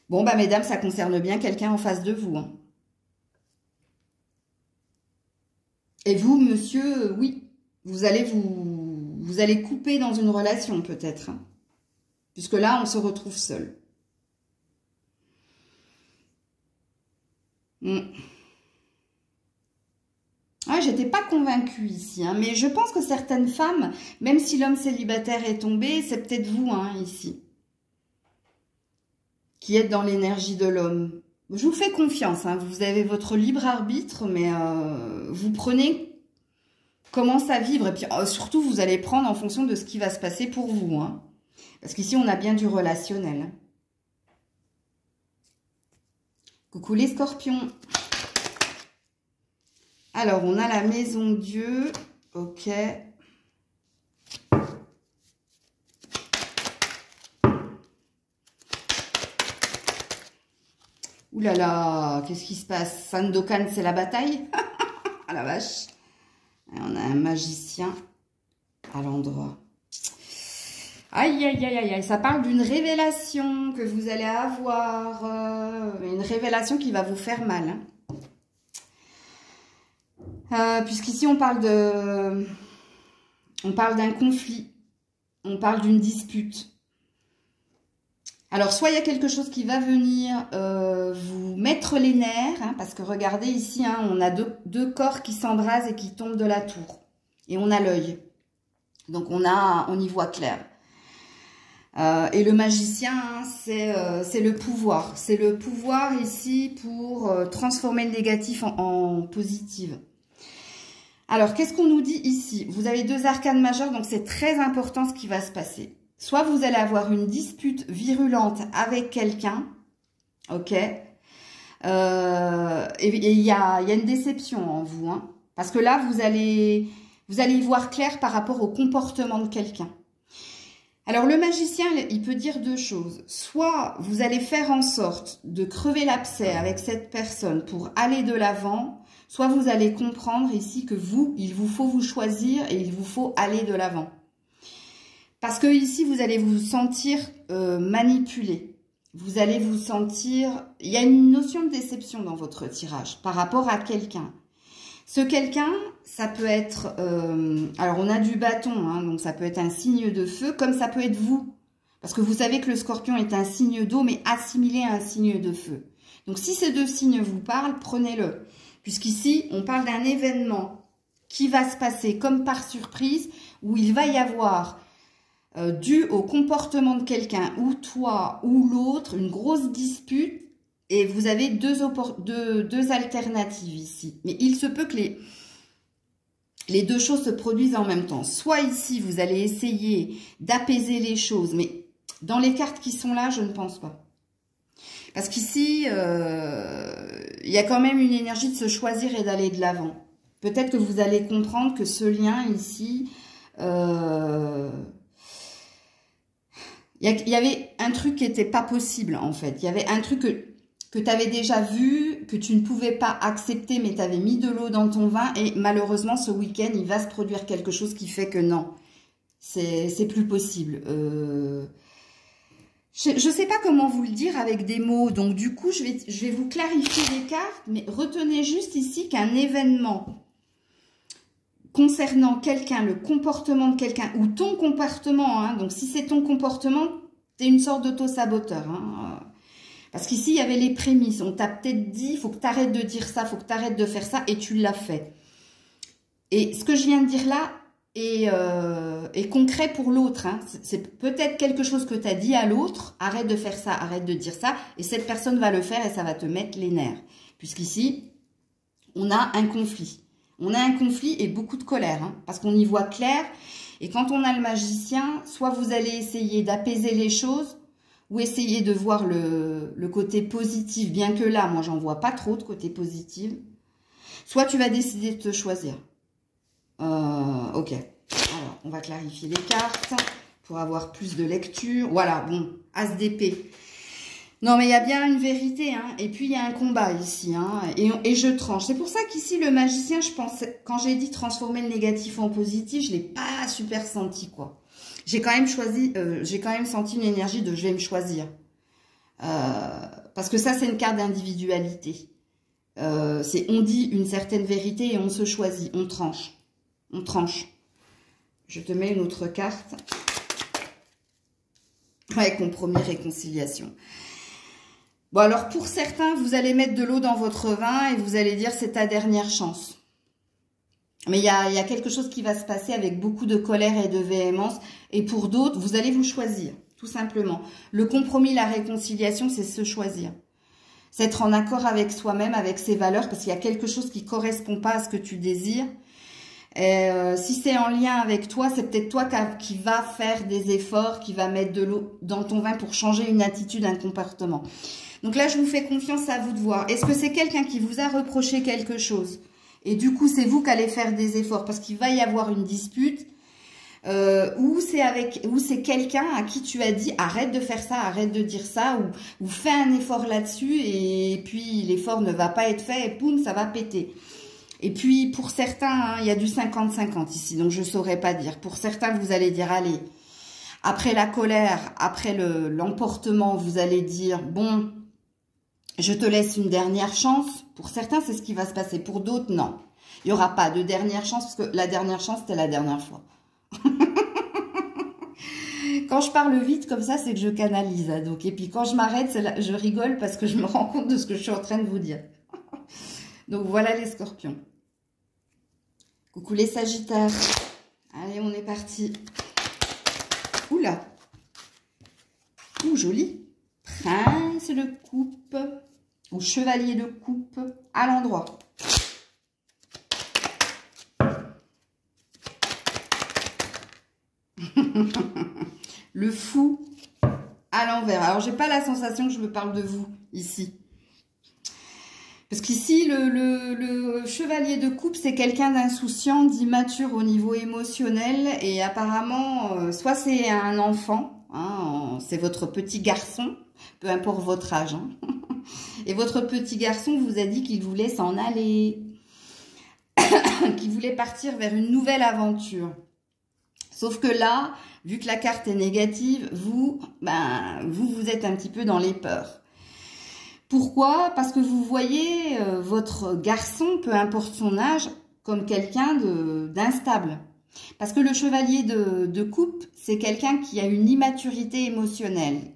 S1: Bon, bah, mesdames, ça concerne bien quelqu'un en face de vous. Hein. Et vous, monsieur, oui, vous allez couper dans une relation, peut-être. Hein. Puisque là, on se retrouve seul. Ouais, j'étais pas convaincue ici, hein, mais je pense que certaines femmes, même si l'homme célibataire est tombé, c'est peut-être vous, hein, ici, qui êtes dans l'énergie de l'homme. Je vous fais confiance, hein, vous avez votre libre arbitre, mais vous prenez comment ça vibre, et puis surtout, vous allez prendre en fonction de ce qui va se passer pour vous. Hein. Parce qu'ici, on a bien du relationnel. Coucou les scorpions. Alors, on a la maison Dieu. Ok. Ouh là là, qu'est-ce qui se passe? Sandokan, c'est la bataille. Ah la vache. Et on a un magicien à l'endroit. Aïe, aïe, aïe, aïe, aïe. Ça parle d'une révélation que vous allez avoir. Une révélation qui va vous faire mal. Hein. Puisqu'ici, on parle d'un conflit. On parle d'une dispute. Alors, soit il y a quelque chose qui va venir vous mettre les nerfs, hein, parce que regardez ici, hein, on a deux corps qui s'embrasent et qui tombent de la tour. Et on a l'œil. Donc, on y voit clair. Et le magicien, hein, c'est le pouvoir. C'est le pouvoir ici pour transformer le négatif en positif. Alors, qu'est-ce qu'on nous dit ici? Vous avez 2 arcanes majeures, donc c'est très important ce qui va se passer. Soit vous allez avoir une dispute virulente avec quelqu'un, ok, et il y a une déception en vous, hein, parce que là, vous allez y voir clair par rapport au comportement de quelqu'un. Alors, le magicien, il peut dire 2 choses. Soit vous allez faire en sorte de crever l'abcès avec cette personne pour aller de l'avant, soit vous allez comprendre ici que il vous faut vous choisir et il vous faut aller de l'avant. Parce que ici, vous allez vous sentir manipulé. Vous allez vous sentir... Il y a une notion de déception dans votre tirage par rapport à quelqu'un. Ce quelqu'un, ça peut être... alors, on a du bâton, hein, donc ça peut être un signe de feu, comme ça peut être vous. Parce que vous savez que le scorpion est un signe d'eau, mais assimilé à un signe de feu. Donc, si ces 2 signes vous parlent, prenez-le. Puisqu'ici, on parle d'un événement qui va se passer comme par surprise, où il va y avoir... dû au comportement de quelqu'un, ou toi, ou l'autre, une grosse dispute, et vous avez deux alternatives ici. Mais il se peut que les 2 choses se produisent en même temps. Soit ici, vous allez essayer d'apaiser les choses, mais dans les cartes qui sont là, je ne pense pas. Parce qu'ici, il y a quand même une énergie de se choisir et d'aller de l'avant. Peut-être que vous allez comprendre que ce lien ici... Il y avait un truc qui n'était pas possible, en fait. Il y avait un truc que tu avais déjà vu, que tu ne pouvais pas accepter, mais tu avais mis de l'eau dans ton vin. Et malheureusement, ce week-end, il va se produire quelque chose qui fait que non, c'est plus possible. Je ne sais pas comment vous le dire avec des mots. Donc, du coup, je vais vous clarifier les cartes. Mais retenez juste ici qu'un événement... concernant quelqu'un, le comportement de quelqu'un, ou ton comportement, hein, donc si c'est ton comportement, tu es une sorte d'auto-saboteur. Hein, parce qu'ici, il y avait les prémices. On t'a peut-être dit, il faut que tu arrêtes de dire ça, il faut que tu arrêtes de faire ça, et tu l'as fait. Et ce que je viens de dire là est concret pour l'autre. Hein. C'est peut-être quelque chose que tu as dit à l'autre, arrête de faire ça, arrête de dire ça, et cette personne va le faire et ça va te mettre les nerfs. Puisqu'ici, on a un conflit. On a un conflit et beaucoup de colère, hein, parce qu'on y voit clair. Et quand on a le magicien, soit vous allez essayer d'apaiser les choses, ou essayer de voir le côté positif, bien que là, moi, j'en vois pas trop de côté positif. Soit tu vas décider de te choisir. Ok. Alors, on va clarifier les cartes pour avoir plus de lecture. Voilà, bon, As d'épée. Non, mais il y a bien une vérité, hein. Et puis, il y a un combat ici, hein. Et je tranche. C'est pour ça qu'ici, le magicien, je pense, quand j'ai dit transformer le négatif en positif, je ne l'ai pas super senti, quoi. J'ai quand même senti une énergie de je vais me choisir. Parce que ça, c'est une carte d'individualité. On dit une certaine vérité et on se choisit. On tranche. On tranche. Je te mets une autre carte. Ouais, compromis, réconciliation. Bon, alors, pour certains, vous allez mettre de l'eau dans votre vin et vous allez dire c'est ta dernière chance. Mais il y a quelque chose qui va se passer avec beaucoup de colère et de véhémence. Et pour d'autres, vous allez vous choisir, tout simplement. Le compromis, la réconciliation, c'est se choisir. C'est être en accord avec soi-même, avec ses valeurs, parce qu'il y a quelque chose qui ne correspond pas à ce que tu désires. Si c'est en lien avec toi, c'est peut-être toi qui va faire des efforts, qui va mettre de l'eau dans ton vin pour changer une attitude, un comportement. Donc là, je vous fais confiance, à vous de voir. Est-ce que c'est quelqu'un qui vous a reproché quelque chose? Et du coup, c'est vous qui allez faire des efforts parce qu'il va y avoir une dispute. Ou c'est quelqu'un à qui tu as dit arrête de faire ça, arrête de dire ça, ou fais un effort là-dessus et puis l'effort ne va pas être fait et boum, ça va péter. Et puis pour certains, hein, il y a du 50-50 ici, donc je saurais pas dire. Pour certains, vous allez dire allez, après la colère, après l'emportement, vous allez dire bon, je te laisse une dernière chance. Pour certains, c'est ce qui va se passer. Pour d'autres, non. Il n'y aura pas de dernière chance parce que la dernière chance, c'était la dernière fois. Quand je parle vite comme ça, c'est que je canalise. Hein, donc, et puis quand je m'arrête, je rigole parce que je me rends compte de ce que je suis en train de vous dire. Donc voilà les scorpions. Coucou les sagittaires. Allez, on est parti. Oula. Ouh, joli. Prince de coupe ou chevalier de coupe à l'endroit. Le fou à l'envers. Alors, j'ai pas la sensation que je me parle de vous ici. Parce qu'ici, le chevalier de coupe, c'est quelqu'un d'insouciant, d'immature au niveau émotionnel. Et apparemment, soit c'est un enfant, hein, c'est votre petit garçon, peu importe votre âge. Hein. Et votre petit garçon vous a dit qu'il voulait s'en aller, qu'il voulait partir vers une nouvelle aventure. Sauf que là, vu que la carte est négative, vous êtes un petit peu dans les peurs. Pourquoi? Parce que vous voyez votre garçon, peu importe son âge, comme quelqu'un d'instable. Parce que le chevalier de coupe, c'est quelqu'un qui a une immaturité émotionnelle.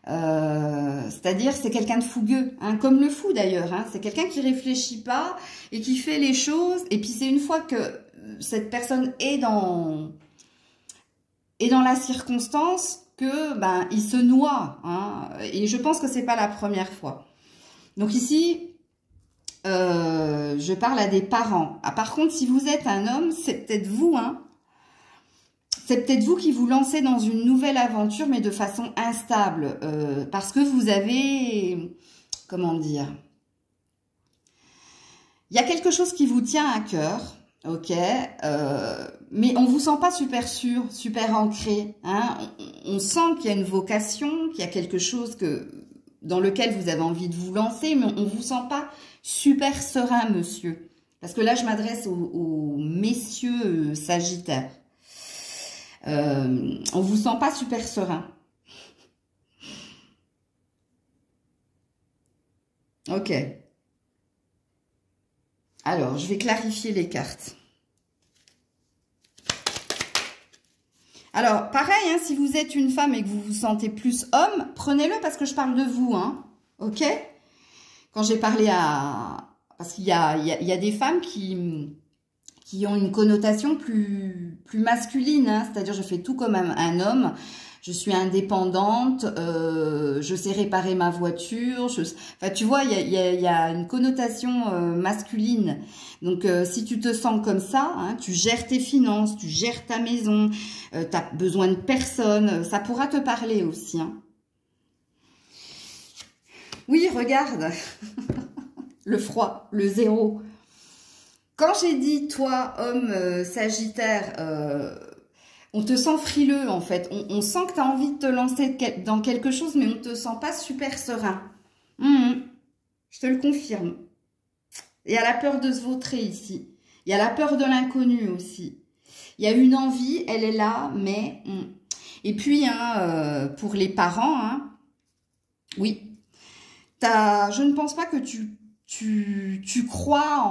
S1: C'est-à-dire, c'est quelqu'un de fougueux, hein, comme le fou d'ailleurs. Hein, c'est quelqu'un qui réfléchit pas et qui fait les choses. Et puis, c'est une fois que cette personne est dans la circonstance que il se noie. Hein, et je pense que c'est pas la première fois. Donc ici, je parle à des parents. Ah, par contre, si vous êtes un homme, c'est peut-être vous, hein. C'est peut-être vous qui vous lancez dans une nouvelle aventure, mais de façon instable. Parce que vous avez, comment dire, il y a quelque chose qui vous tient à cœur. Ok, mais on vous sent pas super sûr, super ancré. Hein. On sent qu'il y a une vocation, qu'il y a quelque chose dans lequel vous avez envie de vous lancer, mais on vous sent pas super serein, monsieur. Parce que là, je m'adresse aux messieurs sagittaires. On vous sent pas super serein. Ok. Alors, je vais clarifier les cartes. Alors, pareil, hein, si vous êtes une femme et que vous vous sentez plus homme, prenez-le parce que je parle de vous, hein, ok? Quand j'ai parlé parce qu'il y a des femmes qui ont une connotation plus masculine, hein, c'est-à-dire je fais tout comme un homme. Je suis indépendante, je sais réparer ma voiture. Enfin, tu vois, il y a une connotation masculine. Donc, si tu te sens comme ça, hein, tu gères tes finances, tu gères ta maison, tu as besoin de personne, ça pourra te parler aussi. Hein. Oui, regarde, le froid, le zéro. Quand j'ai dit, toi, homme sagittaire, on te sent frileux, en fait. On sent que tu as envie de te lancer dans quelque chose, mais on ne te sent pas super serein. Je te le confirme. Il y a la peur de se vautrer ici. Il y a la peur de l'inconnu aussi. Il y a une envie, elle est là, mais... Et puis, hein, pour les parents, hein, oui, je ne pense pas que tu crois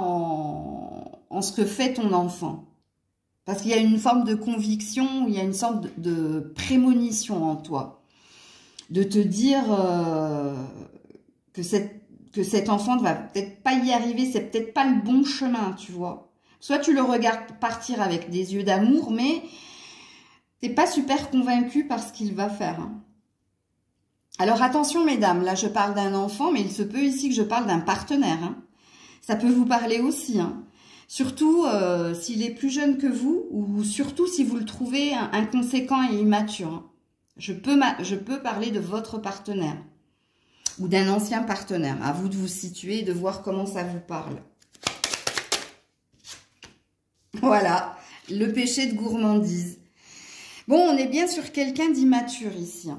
S1: en ce que fait ton enfant. Parce qu'il y a une forme de conviction, il y a une sorte de prémonition en toi. De te dire que cet enfant ne va peut-être pas y arriver, c'est peut-être pas le bon chemin, tu vois. Soit tu le regardes partir avec des yeux d'amour, mais t'es pas super convaincu par ce qu'il va faire. Hein. Alors attention mesdames, là je parle d'un enfant, mais il se peut ici que je parle d'un partenaire. Hein. Ça peut vous parler aussi, hein. Surtout s'il est plus jeune que vous, ou surtout si vous le trouvez inconséquent et immature. Hein. Je peux parler de votre partenaire ou d'un ancien partenaire. À vous de vous situer et de voir comment ça vous parle. Voilà, le péché de gourmandise. Bon, on est bien sur quelqu'un d'immature ici.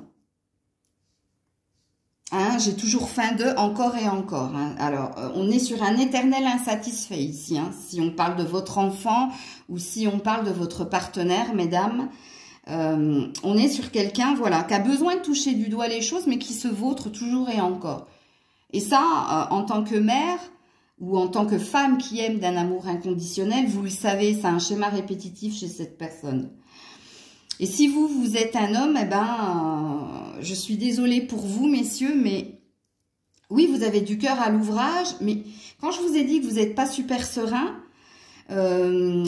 S1: Hein, j'ai toujours faim de encore et encore. Hein. Alors, on est sur un éternel insatisfait ici. Hein, si on parle de votre enfant ou si on parle de votre partenaire, mesdames. On est sur quelqu'un, voilà, qui a besoin de toucher du doigt les choses, mais qui se vautre toujours et encore. Et ça, en tant que mère ou en tant que femme qui aime d'un amour inconditionnel, vous le savez, c'est un schéma répétitif chez cette personne. Et si vous êtes un homme, eh ben, je suis désolée pour vous, messieurs, mais oui, vous avez du cœur à l'ouvrage, mais quand je vous ai dit que vous n'êtes pas super serein,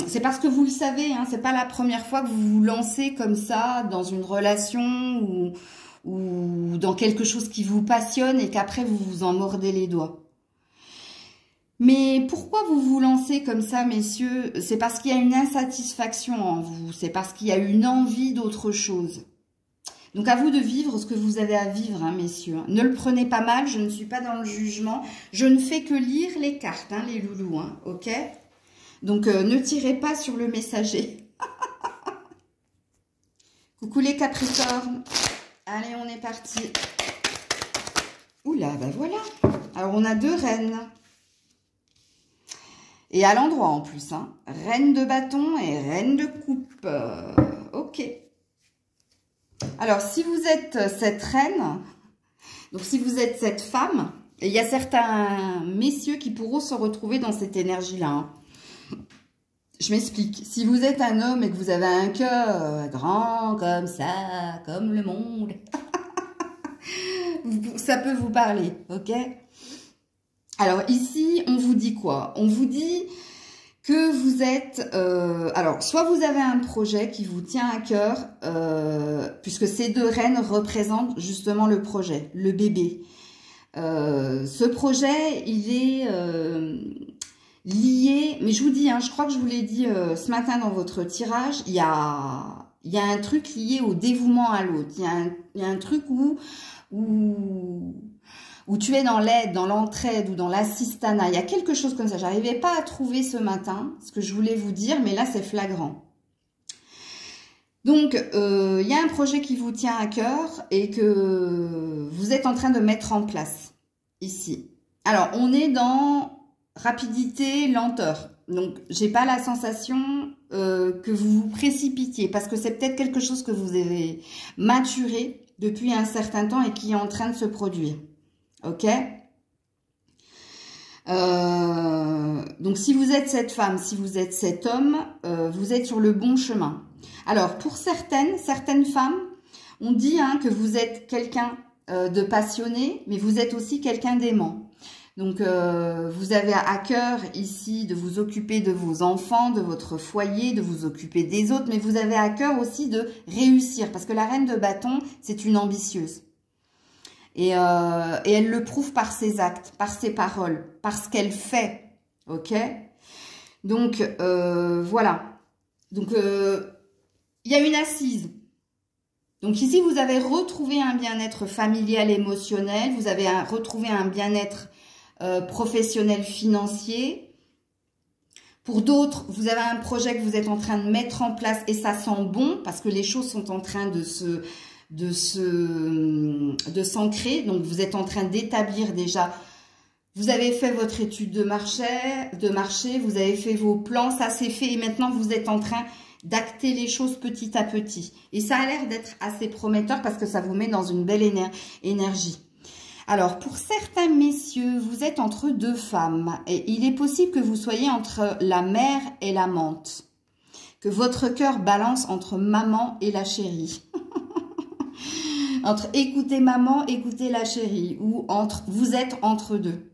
S1: c'est parce que vous le savez, hein, c'est pas la première fois que vous vous lancez comme ça dans une relation ou dans quelque chose qui vous passionne et qu'après vous vous en mordez les doigts. Mais pourquoi vous vous lancez comme ça, messieurs? C'est parce qu'il y a une insatisfaction en vous, c'est parce qu'il y a une envie d'autre chose. Donc à vous de vivre ce que vous avez à vivre, hein, messieurs. Ne le prenez pas mal, je ne suis pas dans le jugement, je ne fais que lire les cartes, hein, les loulous, hein, ok? Donc, ne tirez pas sur le messager. Coucou les Capricornes. Allez, on est parti. Oula, ben voilà. Alors, on a 2 reines. Et à l'endroit en plus. Hein. Reine de bâton et reine de coupe. Ok. Alors, si vous êtes cette reine, donc si vous êtes cette femme, et il y a certains messieurs qui pourront se retrouver dans cette énergie-là, hein. Je m'explique. Si vous êtes un homme et que vous avez un cœur grand comme ça, comme le monde, ça peut vous parler, ok? Alors ici, on vous dit quoi? On vous dit que vous êtes... alors, soit vous avez un projet qui vous tient à cœur, puisque ces 2 reines représentent justement le projet, le bébé. Ce projet, il est... lié, mais je vous dis, hein, je crois que je vous l'ai dit ce matin dans votre tirage, il y a un truc lié au dévouement à l'autre. Il y a un truc où tu es dans l'aide, dans l'entraide ou dans l'assistanat. Il y a quelque chose comme ça. J'arrivais pas à trouver ce matin ce que je voulais vous dire, mais là c'est flagrant. Donc, il y a un projet qui vous tient à cœur et que vous êtes en train de mettre en place ici. Alors, on est dans rapidité, lenteur. Donc, j'ai pas la sensation que vous vous précipitiez parce que c'est peut-être quelque chose que vous avez maturé depuis un certain temps et qui est en train de se produire. Ok? Donc, si vous êtes cette femme, si vous êtes cet homme, vous êtes sur le bon chemin. Alors, pour certaines femmes, on dit hein, que vous êtes quelqu'un de passionné, mais vous êtes aussi quelqu'un d'aimant. Donc, vous avez à cœur ici de vous occuper de vos enfants, de votre foyer, de vous occuper des autres, mais vous avez à cœur aussi de réussir, parce que la reine de bâton, c'est une ambitieuse. Et elle le prouve par ses actes, par ses paroles, par ce qu'elle fait, ok? Donc, voilà. Donc, il y a une assise. Donc ici, vous avez retrouvé un bien-être familial, émotionnel, vous avez retrouvé un bien-être professionnel, financier. Pour d'autres, vous avez un projet que vous êtes en train de mettre en place et ça sent bon parce que les choses sont en train de s'ancrer. Donc, vous êtes en train d'établir déjà. Vous avez fait votre étude de marché, vous avez fait vos plans, ça c'est fait et maintenant vous êtes en train d'acter les choses petit à petit. Et ça a l'air d'être assez prometteur parce que ça vous met dans une belle énergie. Alors, pour certains messieurs, vous êtes entre 2 femmes et il est possible que vous soyez entre la mère et l'amante. Que votre cœur balance entre maman et la chérie. Entre écoutez maman, écoutez la chérie. Ou vous êtes entre 2.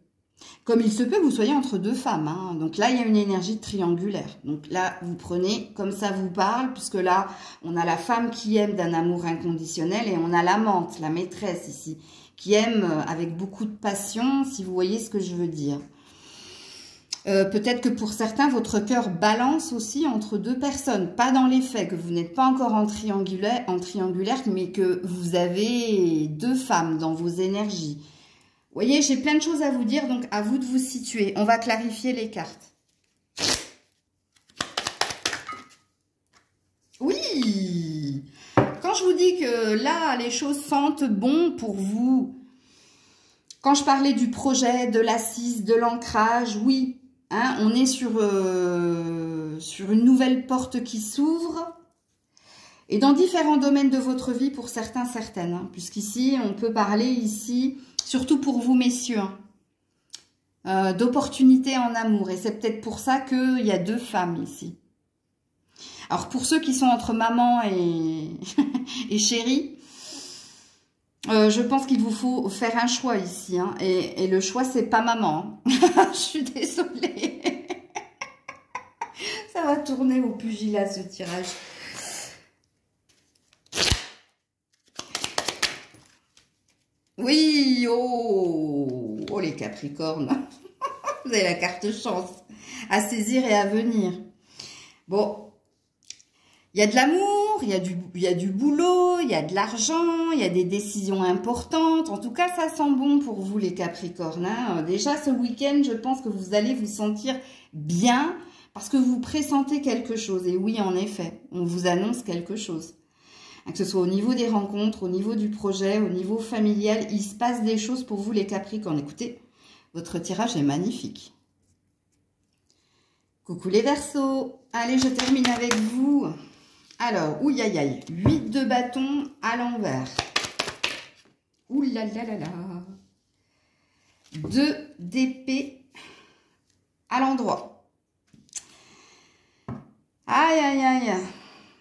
S1: Comme il se peut que vous soyez entre 2 femmes. Hein. Donc là, il y a une énergie triangulaire. Donc là, vous prenez comme ça vous parle, puisque là, on a la femme qui aime d'un amour inconditionnel et on a l'amante, la maîtresse ici, qui aime avec beaucoup de passion, si vous voyez ce que je veux dire. Peut-être que pour certains, votre cœur balance aussi entre deux personnes. Pas dans les faits, que vous n'êtes pas encore en triangulaire, mais que vous avez deux femmes dans vos énergies. Vous voyez, j'ai plein de choses à vous dire, donc à vous de vous situer. On va clarifier les cartes. Oui! Quand je vous dis que là, les choses sentent bon pour vous, quand je parlais du projet, de l'assise, de l'ancrage, oui, hein, on est sur une nouvelle porte qui s'ouvre, et dans différents domaines de votre vie pour certains, certaines, hein, puisqu'ici, on peut parler ici, surtout pour vous messieurs, hein, d'opportunités en amour, et c'est peut-être pour ça qu'il y a deux femmes ici. Alors, pour ceux qui sont entre maman et, et chérie, je pense qu'il vous faut faire un choix ici. Hein, et le choix, c'est pas maman. Je suis désolée. Ça va tourner au pugilat, ce tirage. Oui, oh, oh les Capricornes. Vous avez la carte chance à saisir et à venir. Bon. Il y a de l'amour, il y a du boulot, il y a de l'argent, il y a des décisions importantes. En tout cas, ça sent bon pour vous, les Capricornes. Hein. Déjà, ce week-end, je pense que vous allez vous sentir bien parce que vous pressentez quelque chose. Et oui, en effet, on vous annonce quelque chose. Que ce soit au niveau des rencontres, au niveau du projet, au niveau familial, il se passe des choses pour vous, les Capricornes. Écoutez, votre tirage est magnifique. Coucou les Verseaux. Allez, je termine avec vous. Alors, ouïe aïe aïe, 8 de bâton à l'envers. Ouh là là là là. 2 d'épée à l'endroit. Aïe aïe aïe.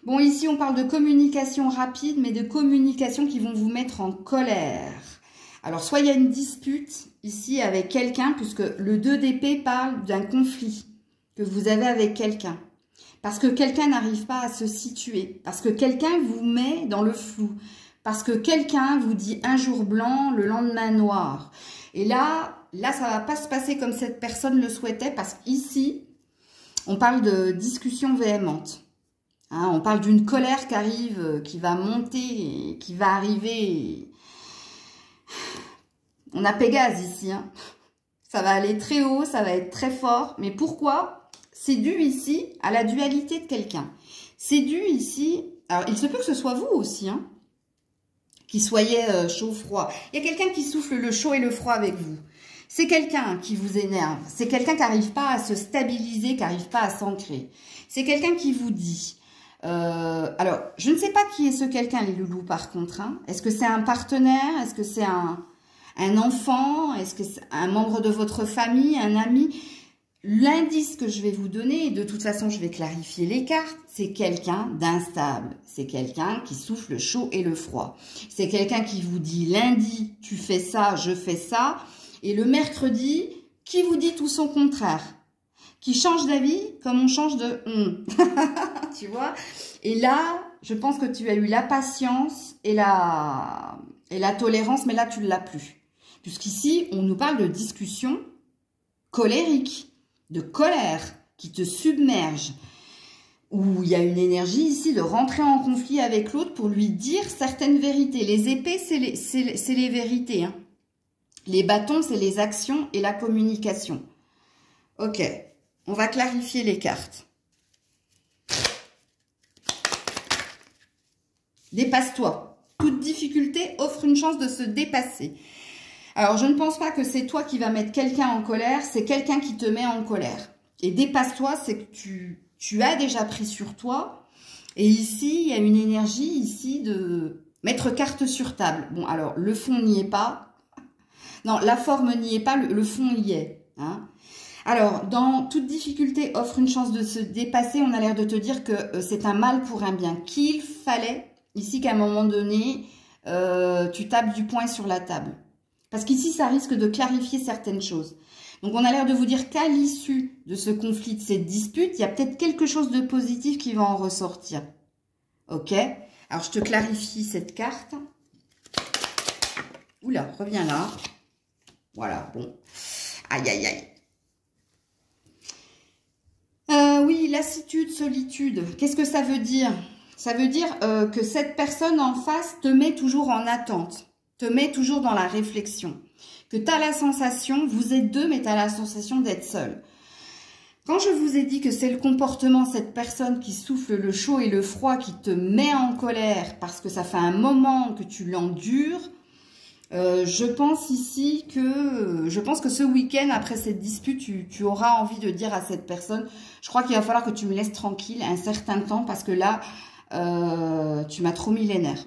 S1: Bon, ici on parle de communication rapide, mais de communication qui vont vous mettre en colère. Alors, soit il y a une dispute ici avec quelqu'un, puisque le 2 d'épée parle d'un conflit que vous avez avec quelqu'un. Parce que quelqu'un n'arrive pas à se situer. Parce que quelqu'un vous met dans le flou. Parce que quelqu'un vous dit un jour blanc, le lendemain noir. Et là, ça va pas se passer comme cette personne le souhaitait. Parce qu'ici, on parle de discussion véhémente. Hein, on parle d'une colère qui arrive, qui va monter, qui va arriver. On a Pégase ici. Hein. Ça va aller très haut, ça va être très fort. Mais pourquoi ? C'est dû ici à la dualité de quelqu'un. C'est dû ici... Alors, il se peut que ce soit vous aussi, hein, qui soyez chaud-froid. Il y a quelqu'un qui souffle le chaud et le froid avec vous. C'est quelqu'un qui vous énerve. C'est quelqu'un qui n'arrive pas à se stabiliser, qui n'arrive pas à s'ancrer. C'est quelqu'un qui vous dit... alors, je ne sais pas qui est ce quelqu'un, les loulous, par contre. Hein. Est-ce que c'est un partenaire? Est-ce que c'est un enfant? Est-ce que c'est un membre de votre famille? Un ami? L'indice que je vais vous donner, et de toute façon je vais clarifier les cartes, c'est quelqu'un d'instable. C'est quelqu'un qui souffle le chaud et le froid. C'est quelqu'un qui vous dit lundi, tu fais ça, je fais ça. Et le mercredi, qui vous dit tout son contraire. Qui change d'avis comme on change de tu vois. Et là, je pense que tu as eu la patience et la tolérance, mais là tu ne l'as plus. Puisqu'ici, on nous parle de discussion colérique. De colère qui te submerge, où il y a une énergie ici de rentrer en conflit avec l'autre pour lui dire certaines vérités. Les épées, c'est les vérités. Hein. Les bâtons, c'est les actions et la communication. Ok, on va clarifier les cartes. Dépasse-toi. Toute difficulté offre une chance de se dépasser. Alors, je ne pense pas que c'est toi qui vas mettre quelqu'un en colère, c'est quelqu'un qui te met en colère. Et dépasse-toi, c'est que tu as déjà pris sur toi. Et ici, il y a une énergie ici de mettre carte sur table. Bon, alors, le fond n'y est pas. Non, la forme n'y est pas, le fond y est. Hein. Alors, dans toute difficulté offre une chance de se dépasser, on a l'air de te dire que c'est un mal pour un bien. Qu'il fallait, ici, qu'à un moment donné, tu tapes du poing sur la table. Parce qu'ici, ça risque de clarifier certaines choses. Donc, on a l'air de vous dire qu'à l'issue de ce conflit, de cette dispute, il y a peut-être quelque chose de positif qui va en ressortir. Ok? Alors, je te clarifie cette carte. Oula, reviens là. Voilà, bon. Aïe, aïe, aïe. oui, lassitude, solitude. Qu'est-ce que ça veut dire? Ça veut dire que cette personne en face te met toujours en attente, te met toujours dans la réflexion. Que tu as la sensation, vous êtes deux, mais tu as la sensation d'être seul. Quand je vous ai dit que c'est le comportement, cette personne qui souffle le chaud et le froid, qui te met en colère parce que ça fait un moment que tu l'endures, je pense que ce week-end, après cette dispute, tu auras envie de dire à cette personne, je crois qu'il va falloir que tu me laisses tranquille un certain temps parce que là, tu m'as trop mis les nerfs.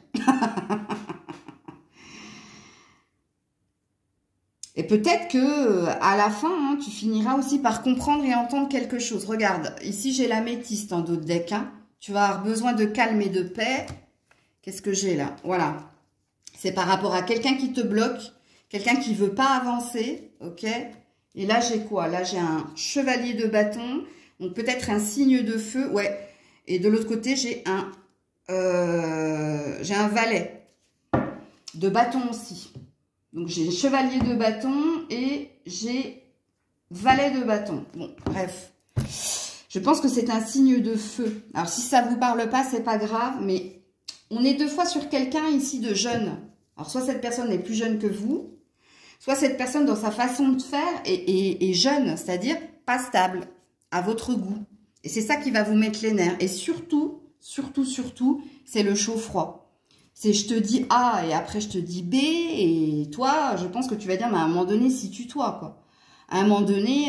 S1: Et peut-être que à la fin, hein, tu finiras aussi par comprendre et entendre quelque chose. Regarde, ici j'ai l'améthyste en dos de deck. Hein. Tu vas avoir besoin de calme et de paix. Qu'est-ce que j'ai là? Voilà. C'est par rapport à quelqu'un qui te bloque, quelqu'un qui veut pas avancer, ok? Et là j'ai quoi? Là j'ai un chevalier de bâton, donc peut-être un signe de feu, ouais. Et de l'autre côté j'ai un valet de bâton aussi. Donc, j'ai chevalier de bâton et j'ai valet de bâton. Bon, bref. Je pense que c'est un signe de feu. Alors, si ça ne vous parle pas, c'est pas grave. Mais on est deux fois sur quelqu'un ici de jeune. Alors, soit cette personne est plus jeune que vous, soit cette personne, dans sa façon de faire, est jeune. C'est-à-dire pas stable, à votre goût. Et c'est ça qui va vous mettre les nerfs. Et surtout, c'est le chaud-froid. C'est je te dis A et après je te dis B et toi, je pense que tu vas dire, mais à un moment donné, situe-toi, quoi. À un moment donné,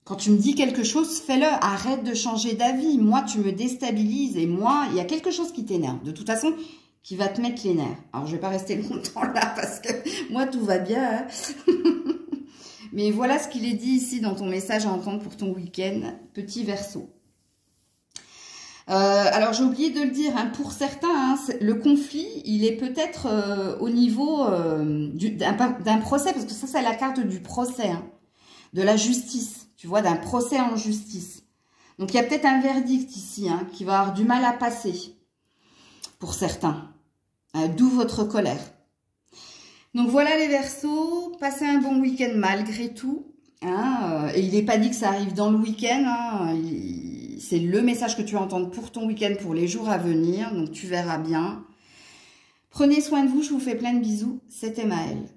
S1: quand tu me dis quelque chose, fais-le. Arrête de changer d'avis. Moi, tu me déstabilises et moi, il y a quelque chose qui t'énerve. De toute façon, qui va te mettre les nerfs. Alors, je vais pas rester longtemps là parce que moi, tout va bien. Hein. Mais voilà ce qu'il est dit ici dans ton message à entendre pour ton week-end, petit Verseau. Alors, j'ai oublié de le dire, hein, pour certains, hein, le conflit, il est peut-être au niveau d'un procès, parce que ça, c'est la carte du procès, hein, de la justice, tu vois, d'un procès en justice. Donc, il y a peut-être un verdict ici, hein, qui va avoir du mal à passer, pour certains, d'où votre colère. Donc, voilà les Verseaux, passez un bon week-end malgré tout, hein, et il n'est pas dit que ça arrive dans le week-end, hein, c'est le message que tu vas entendre pour ton week-end, pour les jours à venir. Donc, tu verras bien. Prenez soin de vous. Je vous fais plein de bisous. C'était Maëlle.